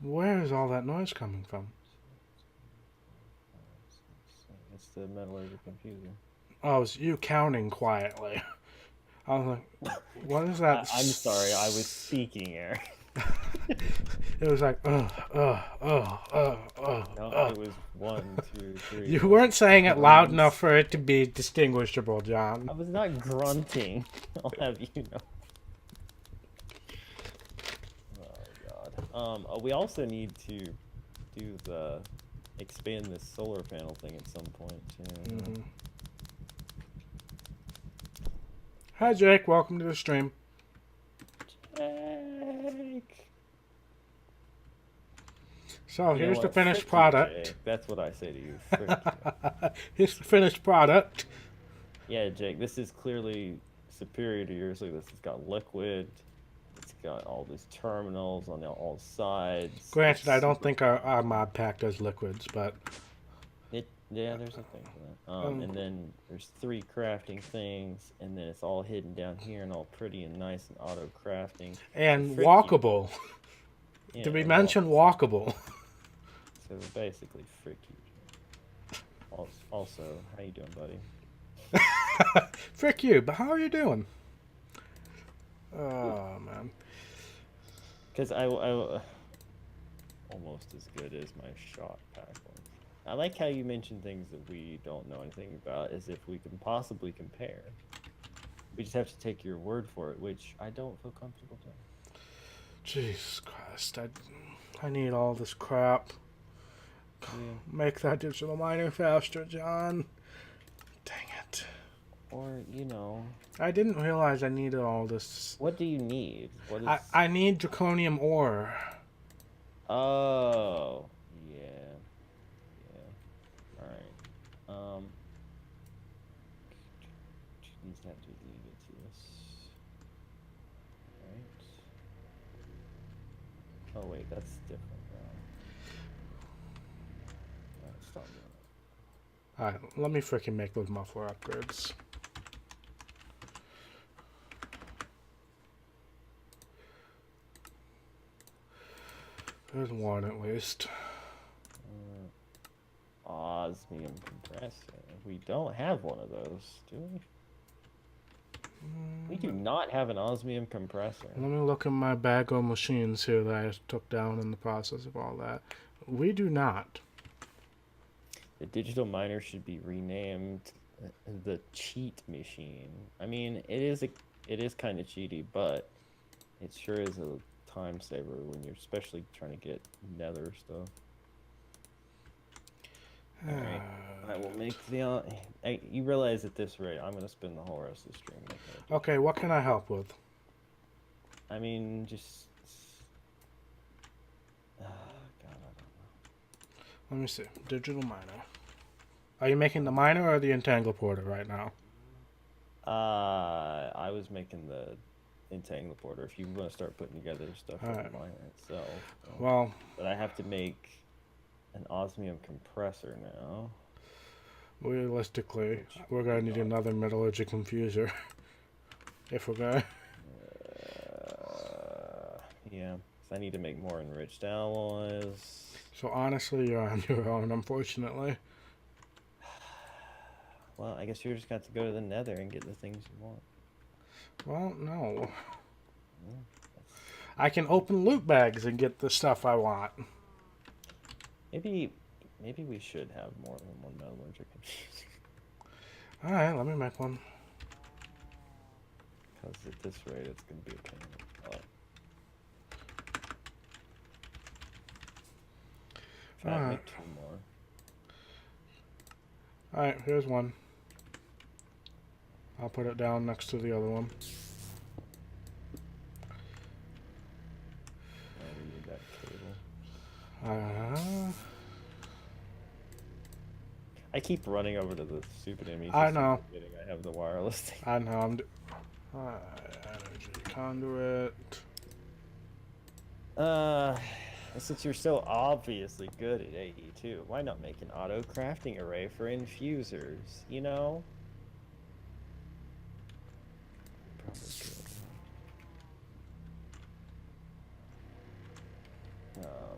Speaker 1: Where is all that noise coming from?
Speaker 2: It's the metallurgic infuser.
Speaker 1: Oh, it's you counting quietly. I was like, what is that?
Speaker 2: I'm sorry, I was speaking here.
Speaker 1: It was like,
Speaker 2: No, it was 1, 2, 3.
Speaker 1: You weren't saying it loud enough for it to be distinguishable, John.
Speaker 2: I was not grunting. I'll have you know. Oh god. We also need to do the expand this solar panel thing at some point too.
Speaker 1: Hi Jake, welcome to the stream.
Speaker 2: Jake.
Speaker 1: So here's the finished product.
Speaker 2: Jake. That's what I say to you. Frick you.
Speaker 1: Here's the finished product.
Speaker 2: Yeah, Jake, this is clearly superior to yours. Look, this has got liquid. It's got all these terminals on all sides.
Speaker 1: Granted, I don't think our mod pack does liquids, but...
Speaker 2: Yeah, there's a thing for that. And then there's 3 crafting things, and then it's all hidden down here and all pretty and nice and auto-crafting.
Speaker 1: And walkable.
Speaker 2: Yeah,
Speaker 1: Did we mention walkable?
Speaker 2: So basically, frick you. Also, how you doing, buddy?
Speaker 1: Frick you, but how are you doing? Oh, man.
Speaker 2: Because I almost as good as my shot pack one. I like how you mention things that we don't know anything about, as if we can possibly compare. We just have to take your word for it, which I don't feel comfortable doing.
Speaker 1: Jesus Christ, I need all this crap. Yeah. Make that digital mining faster, John. Dang it.
Speaker 2: Or, you know...
Speaker 1: I didn't realize I needed all this.
Speaker 2: What do you need? What is...
Speaker 1: I need draconium ore.
Speaker 2: Oh, yeah. Alright. Needs Have to leave it to this. Right. Oh wait, that's different now. Alright, stop doing it.
Speaker 1: Alright, let me freaking make those muffler upgrades. There's one at least.
Speaker 2: Osmium compressor. We don't have one of those, do we? We do not have an osmium compressor.
Speaker 1: Let me look at my bag of machines here that I took down in the process of all that. We do not.
Speaker 2: The digital miner should be renamed the cheat machine. I mean, it is kind of cheaty, but it sure is a time saver when you're especially trying to get nether stuff. Alright, I will make the... you realize at this rate, I'm going to spend the whole rest of the stream making it.
Speaker 1: Okay, what can I help with?
Speaker 2: I mean, just... God, I don't know.
Speaker 1: Let me see. Digital miner. Are you making the miner or the entangle porter right now?
Speaker 2: I was making the entangle porter. If you want to start putting together stuff for the miner itself.
Speaker 1: Well... But
Speaker 2: I have to make an osmium compressor now.
Speaker 1: Realistically, we're going to need another metallurgic infuser. If we're going to...
Speaker 2: Yeah, 'cause I need to make more enriched alloys.
Speaker 1: So honestly, you're on your own, unfortunately.
Speaker 2: Well, I guess you're just got to go to the nether and get the things you want.
Speaker 1: Well, no.
Speaker 2: Yeah,
Speaker 1: I can open loot bags and get the stuff I want.
Speaker 2: Maybe we should have more than one metallurgic infuser.
Speaker 1: Alright, let me make one.
Speaker 2: Because at this rate, it's going to be a pain. Try to make 2 more.
Speaker 1: Alright, here's one. I'll put it down next to the other one.
Speaker 2: We need that cable. I keep running over to the stupid enemy.
Speaker 1: I know.
Speaker 2: I have the wireless thing.
Speaker 1: I know. Energy conduit.
Speaker 2: Since you're so obviously good at 82, why not make an auto crafting array for infusers? You know. Probably good. How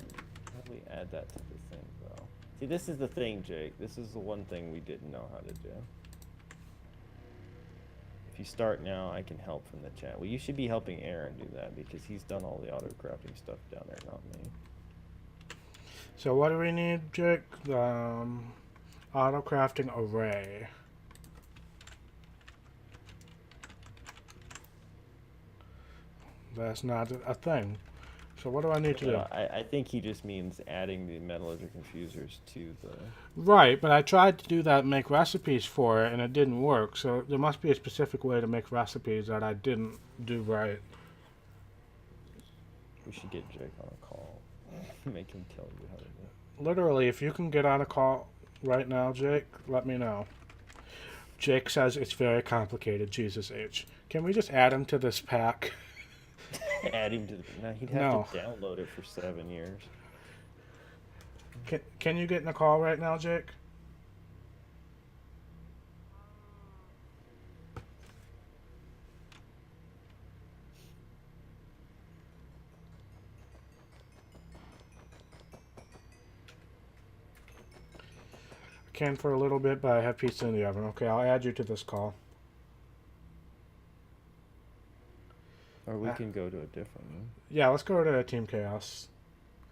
Speaker 2: do we add that to the thing, though? See, this is the thing, Jake. This is the one thing we didn't know how to do. If you start now, I can help from the chat. Well, you should be helping Aaron do that because he's done all the auto crafting stuff down there, not me.
Speaker 1: So what do we need, Jake? Auto crafting array. That's not a thing. So what do I need to do?
Speaker 2: I think he just means adding the metallurgic infusers to the...
Speaker 1: Right, but I tried to do that and make recipes for it, and it didn't work. So there must be a specific way to make recipes that I didn't do right.
Speaker 2: We should get Jake on a call. Make him tell you how to do it.
Speaker 1: Literally, if you can get on a call right now, Jake, let me know. Jake says it's very complicated, Jesus H. Can we just add him to this pack?
Speaker 2: Add him to the... No, he'd have to download it for 7 years.
Speaker 1: Can you get in a call right now, Jake? I can for a little bit, but I have pizza in the oven. Okay, I'll add you to this call.
Speaker 2: Or we can go to a different one.
Speaker 1: Yeah, let's go to Team Chaos.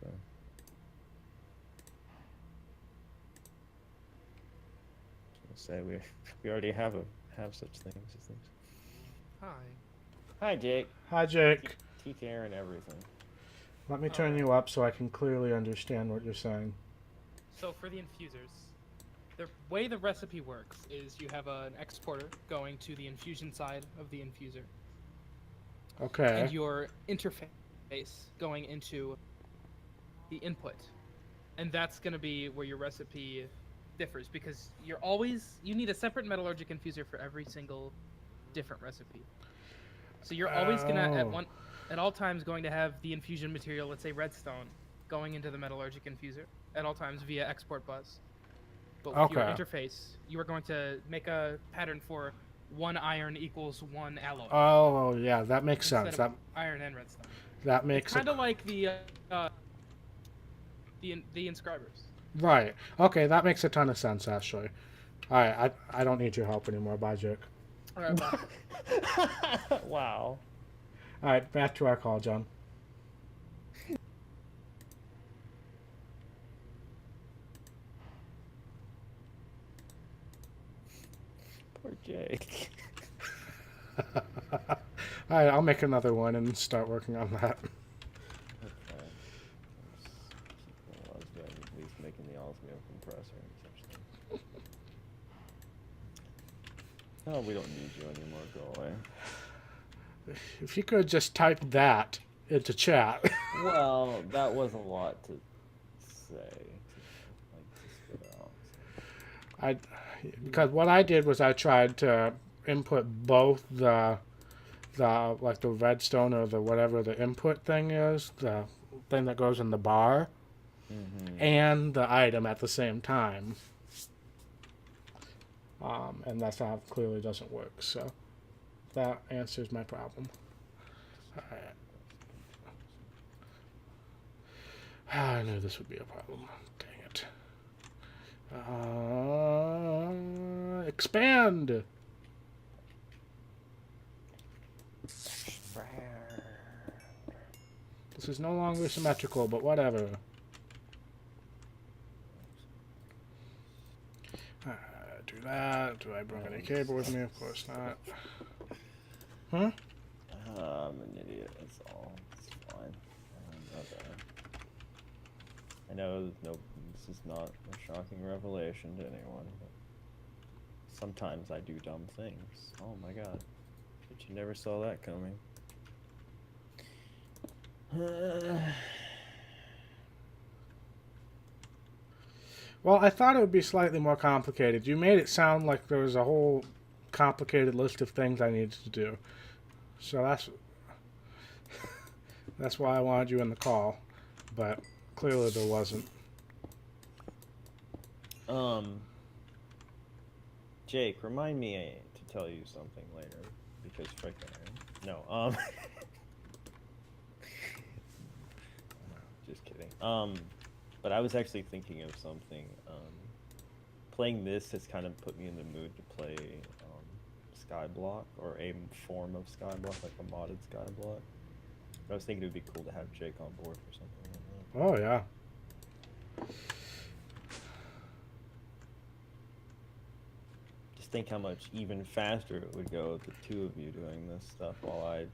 Speaker 2: Okay. Say we already have such things as things.
Speaker 3: Hi.
Speaker 2: Hi, Jake.
Speaker 1: Hi, Jake.
Speaker 2: Teach Aaron everything.
Speaker 1: Let me turn you up so I can clearly understand what you're saying.
Speaker 3: So for the infusers, the way the recipe works is you have an exporter going to the infusion side of the infuser.
Speaker 1: Okay.
Speaker 3: And your interface going into the input. And that's going to be where your recipe differs, because you need a separate metallurgic infuser for every single different recipe. So you're always gonna
Speaker 1: Oh.
Speaker 3: at all times going to have the infusion material, let's say redstone, going into the metallurgic infuser at all times via export bus. But with your
Speaker 1: Okay.
Speaker 3: interface, you are going to make a pattern for 1 iron equals 1 alloy
Speaker 1: Oh, yeah, that makes
Speaker 3: instead
Speaker 1: sense.
Speaker 3: of iron and redstone.
Speaker 1: That
Speaker 3: It's
Speaker 1: makes
Speaker 3: kind
Speaker 1: it
Speaker 3: of like the inscribers.
Speaker 1: right. Okay, that makes a ton of sense actually. All right, I don't need your help anymore. Bye, Jake.
Speaker 3: All right, bye.
Speaker 2: Wow.
Speaker 1: All right, back to our call, John.
Speaker 2: Poor Jake.
Speaker 1: All right, I'll make another one and start working on that.
Speaker 2: Okay. Well, I was doing at least making the osmio compressor and such things. Oh, we don't need you anymore. Go away.
Speaker 1: If you could just type that into chat.
Speaker 2: Well, that was a lot to say, to spit out. So.
Speaker 1: I because what I did was I tried to input both the like the redstone or the whatever the input thing is, the thing that goes in the bar, and the item at the same time. And that's how it clearly doesn't work. So that answers my problem. All right. I knew this would be a problem. Dang it. Expand. This is no longer symmetrical, but whatever. Do that. Do I bring any cable with me? Of course not. Huh?
Speaker 2: I'm an idiot. That's all. It's fine. Okay. I know this is not a shocking revelation to anyone, but sometimes I do dumb things. Oh my god. But you never saw that coming.
Speaker 1: Well, I thought it would be slightly more complicated. You made it sound like there was a whole complicated list of things I needed to do. So that's why I wanted you in the call, but clearly there wasn't.
Speaker 2: Jake, remind me to tell you something later, because frickin' no, just kidding. But I was actually thinking of something. Playing this has kind of put me in the mood to play Skyblock, or a form of Skyblock, like a modded Skyblock. I was thinking it would be cool to have Jake on board for something like that.
Speaker 1: Oh, yeah.
Speaker 2: Just think how much even faster it would go with the two of you doing this stuff while I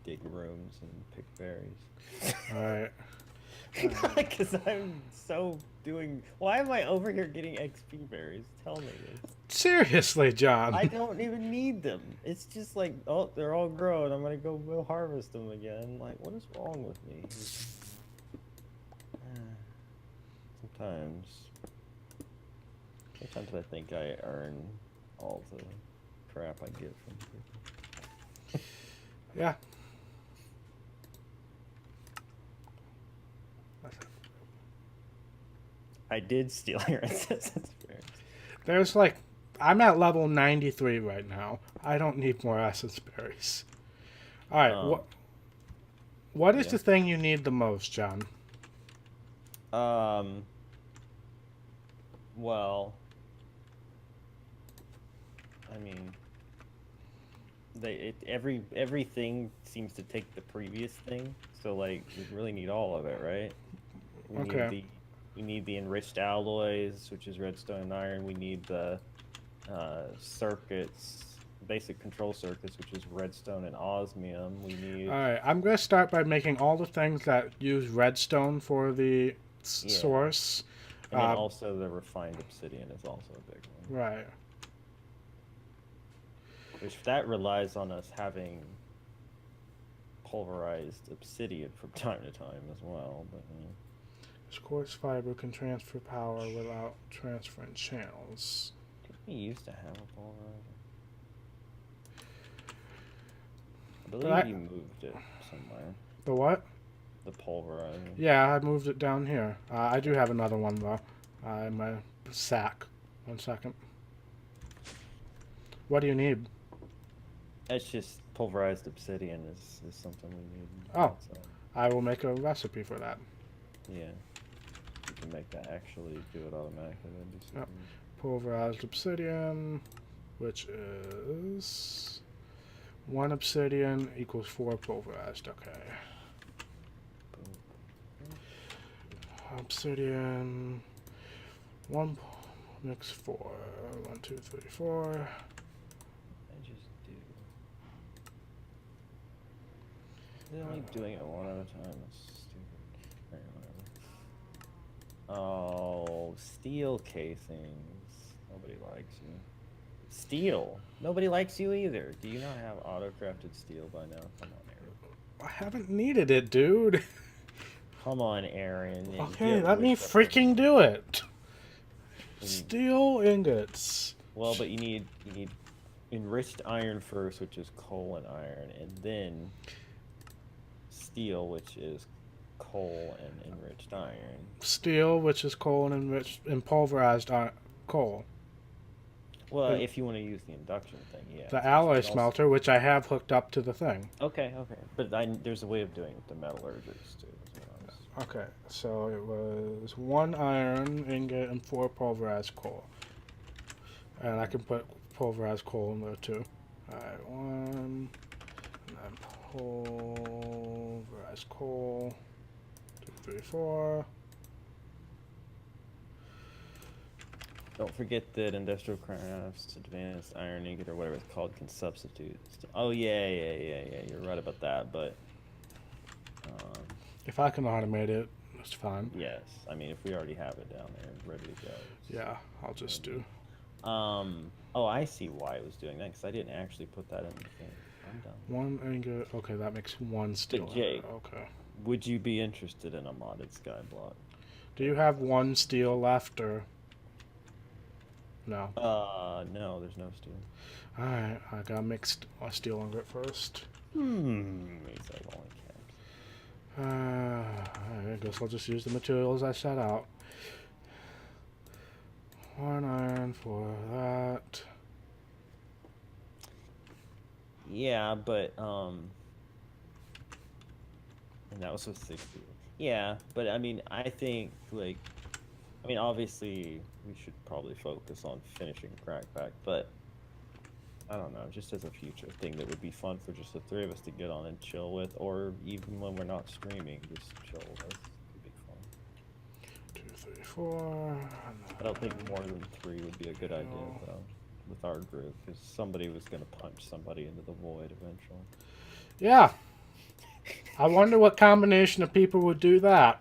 Speaker 2: dig rooms and pick berries.
Speaker 1: Alright.
Speaker 2: Because I'm so doing... Why am I over here getting XP berries? Tell me this.
Speaker 1: Seriously, John.
Speaker 2: I don't even need them. It's just like, oh, they're all grown. I'm gonna go harvest them again. Like, what is wrong with me? Sometimes I think I earn all the crap I get from people.
Speaker 1: Yeah.
Speaker 2: I did steal your essence berries.
Speaker 1: There's like, I'm at level 93 right now. I don't need more essence berries. Alright, what is the thing you need the most, John?
Speaker 2: Well, I mean, everything seems to take the previous thing, so like we really need all of it, right? We need the enriched alloys, which is redstone and iron. We need the circuits, basic control circuits, which is redstone and osmium. We need.
Speaker 1: All right, I'm gonna start by making all the things that use redstone for the source.
Speaker 2: And then also the refined obsidian is also a big one.
Speaker 1: Right.
Speaker 2: Which that relies on us having pulverized obsidian from time to time as well. But
Speaker 1: this quartz fiber can transfer power without transferring channels.
Speaker 2: we used to have a pulverizer. I believe you moved it somewhere.
Speaker 1: The what?
Speaker 2: The pulverizer.
Speaker 1: Yeah, I moved it down here. I do have another one, though. In my sack. 1 second. What do you need?
Speaker 2: It's just pulverized obsidian is something we need.
Speaker 1: Oh.
Speaker 2: So,
Speaker 1: I will make a recipe for that.
Speaker 2: yeah. You can make that actually do it automatically. That'd be super easy.
Speaker 1: Pulverized obsidian, which is 1 obsidian equals 4 pulverized. Okay. Obsidian. 1 mix 4. 1, 2, 3, 4.
Speaker 2: I just do. They're only doing it one at a time. That's stupid. Alright, whatever. Oh, steel casings. Nobody likes you. Steel. Nobody likes you either. Do you not have auto-crafted steel by now? Come on, Aaron.
Speaker 1: I haven't needed it, dude.
Speaker 2: Come on, Aaron.
Speaker 1: Okay, let me freaking do it. Steel ingots.
Speaker 2: Well, but you need enriched iron first, which is coal and iron, and then steel, which is coal and enriched iron.
Speaker 1: Steel, which is coal and enriched and pulverized coal.
Speaker 2: Well, if you want to use the induction thing, yeah.
Speaker 1: The alloy smelter, which I have hooked up to the thing.
Speaker 2: Okay. But there's a way of doing it with the metallurgics, too.
Speaker 1: Okay, so it was 1 iron ingot and 4 pulverized coal. And I can put pulverized coal in there, too. Alright, 1, and then pulverized coal. 2, 3, 4.
Speaker 2: Don't forget that Industrial Crafts Advanced Iron Ingot or whatever it's called can substitute. Oh yeah. You're right about that, but
Speaker 1: if I can automate it, it's fine.
Speaker 2: yes, I mean if we already have it down there ready to go.
Speaker 1: Yeah, I'll just do.
Speaker 2: Oh, I see why it was doing that because I didn't actually put that in the thing. I'm done.
Speaker 1: 1 ingot. Okay, that makes 1 steel.
Speaker 2: But Jake,
Speaker 1: okay.
Speaker 2: Would you be interested in a modded skyblock?
Speaker 1: Do you have 1 steel left, or no?
Speaker 2: No, there's no steel.
Speaker 1: Alright, I gotta mix a steel ingot first.
Speaker 2: Makes that only caps.
Speaker 1: I guess I'll just use the materials I set out. 1 iron for that.
Speaker 2: Yeah, but and that was with 60. Yeah, but I mean, I think obviously we should probably focus on finishing Crackback, but I don't know, just as a future thing that would be fun for just the 3 of us to get on and chill with, or even when we're not streaming, just chill with us. It'd be fun.
Speaker 1: 2, 3, 4.
Speaker 2: I don't think more than 3 would be a good idea, though, with our group, because somebody was going to punch somebody into the void eventually.
Speaker 1: Yeah. I wonder what combination of people would do that.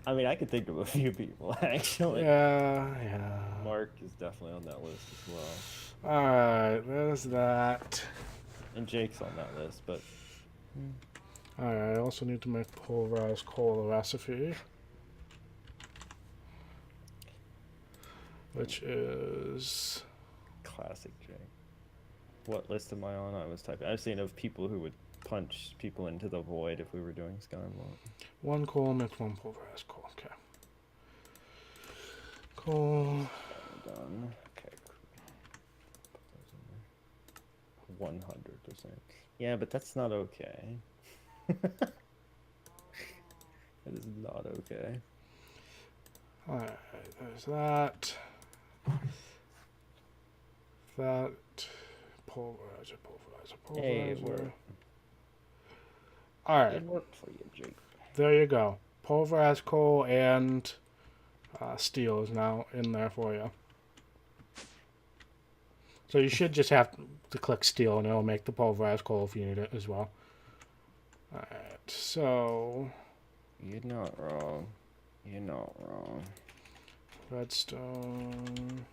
Speaker 2: I mean, I could think of a few people, actually.
Speaker 1: Yeah.
Speaker 2: Mark is definitely on that list as well.
Speaker 1: Alright, there's that.
Speaker 2: And Jake's on that list, but...
Speaker 1: Alright, I also need to make pulverized coal recipe. Which is...
Speaker 2: Classic Jake. What list am I on? I was typing. I was thinking of people who would punch people into the void if we were doing Skyblock.
Speaker 1: 1 coal makes 1 pulverized coal. Okay. Coal.
Speaker 2: Done. Okay, cool. 100%. Yeah, but that's not okay. That is not okay.
Speaker 1: Alright, there's that. That. Pulverizer.
Speaker 2: Hey, it worked.
Speaker 1: Alright.
Speaker 2: It worked for you, Jake.
Speaker 1: There you go. Pulverized coal and steel is now in there for you. So you should just have to click steel and it'll make the pulverized coal if you need it as well. Alright, so...
Speaker 2: You're not wrong. You're not wrong.
Speaker 1: Redstone...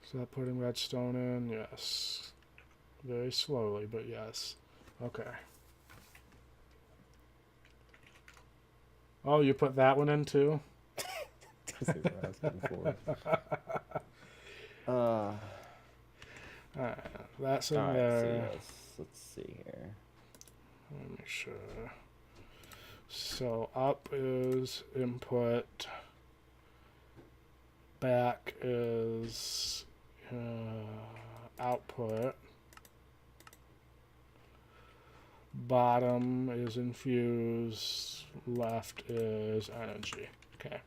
Speaker 1: Is that putting redstone in? Yes. Very slowly, but yes. Okay. Oh, you put that one in too?
Speaker 2: they were asking for.
Speaker 1: Alright, that's in
Speaker 2: All right, so
Speaker 1: there.
Speaker 2: yes, let's see here.
Speaker 1: Let me make sure. So up is input. Back is output. Bottom is infuse. Left is energy. Okay.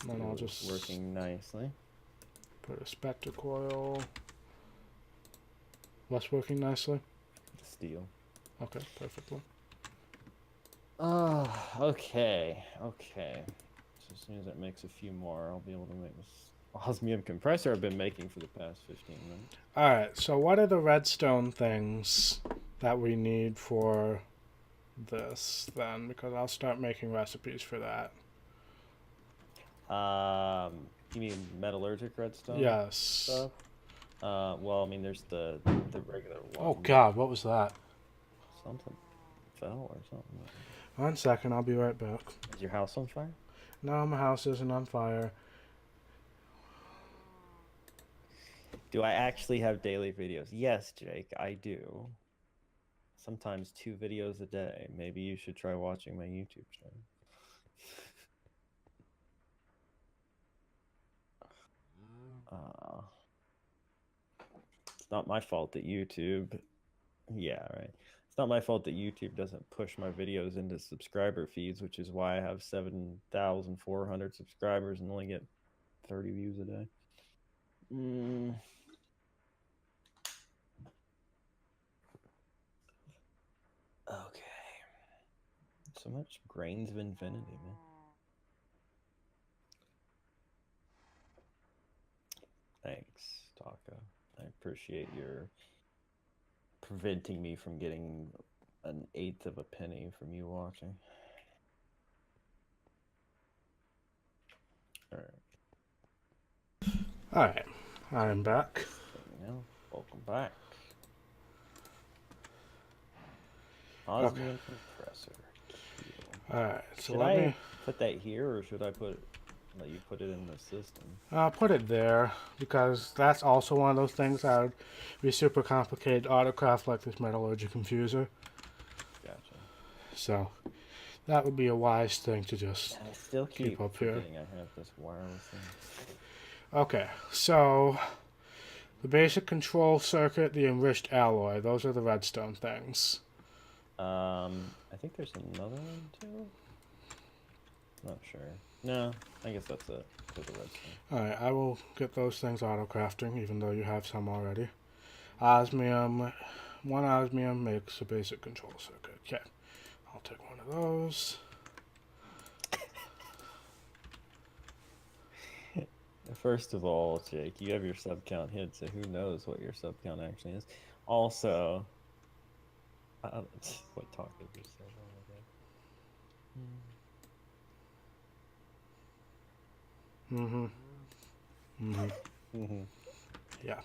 Speaker 1: And then I'll just
Speaker 2: working nicely.
Speaker 1: put a spectre coil. What's working nicely?
Speaker 2: The steel.
Speaker 1: Okay, perfectly.
Speaker 2: Oh, okay. So as soon as it makes a few more, I'll be able to make this osmium compressor I've been making for the past 15 minutes.
Speaker 1: Alright, so what are the redstone things that we need for this then? Because I'll start making recipes for that.
Speaker 2: You mean metallurgic redstone?
Speaker 1: Yes.
Speaker 2: Stuff? Well, I mean, there's the regular one.
Speaker 1: Oh god, what was that?
Speaker 2: Something fell or something.
Speaker 1: 1 second, I'll be right back.
Speaker 2: Is your house on fire?
Speaker 1: No, my house isn't on fire.
Speaker 2: Do I actually have daily videos? Yes, Jake, I do. Sometimes 2 videos a day. Maybe you should try watching my YouTube channel. It's not my fault that YouTube... Yeah, right. It's not my fault that YouTube doesn't push my videos into subscriber feeds, which is why I have 7,400 subscribers and only get 30 views a day. Okay. So much grains of infinity, man. Thanks, Taka. I appreciate your preventing me from getting 1/8 of a penny from you watching.
Speaker 1: Alright, I'm back.
Speaker 2: Welcome back. Osmium compressor.
Speaker 1: Alright, so
Speaker 2: should
Speaker 1: let me
Speaker 2: put that here, or should I let you put it in the system?
Speaker 1: put it there, because that's also one of those things that would be super complicated to autocraft, like this metallurgic infuser.
Speaker 2: Gotcha.
Speaker 1: So that would be a wise thing to just
Speaker 2: I still keep
Speaker 1: up here.
Speaker 2: I have this wireless thing.
Speaker 1: Okay, so the basic control circuit, the enriched alloy, those are the redstone things.
Speaker 2: I think there's another one too. Not sure. No, I guess that's it for the redstone.
Speaker 1: Alright, I will get those things auto-crafting, even though you have some already. Osmium, 1 osmium makes a basic control circuit. Okay, I'll take one of those.
Speaker 2: First of all, Jake, you have your sub count hid, so who knows what your sub count actually is. Also, what talk did you say? Oh my god.
Speaker 1: Yeah.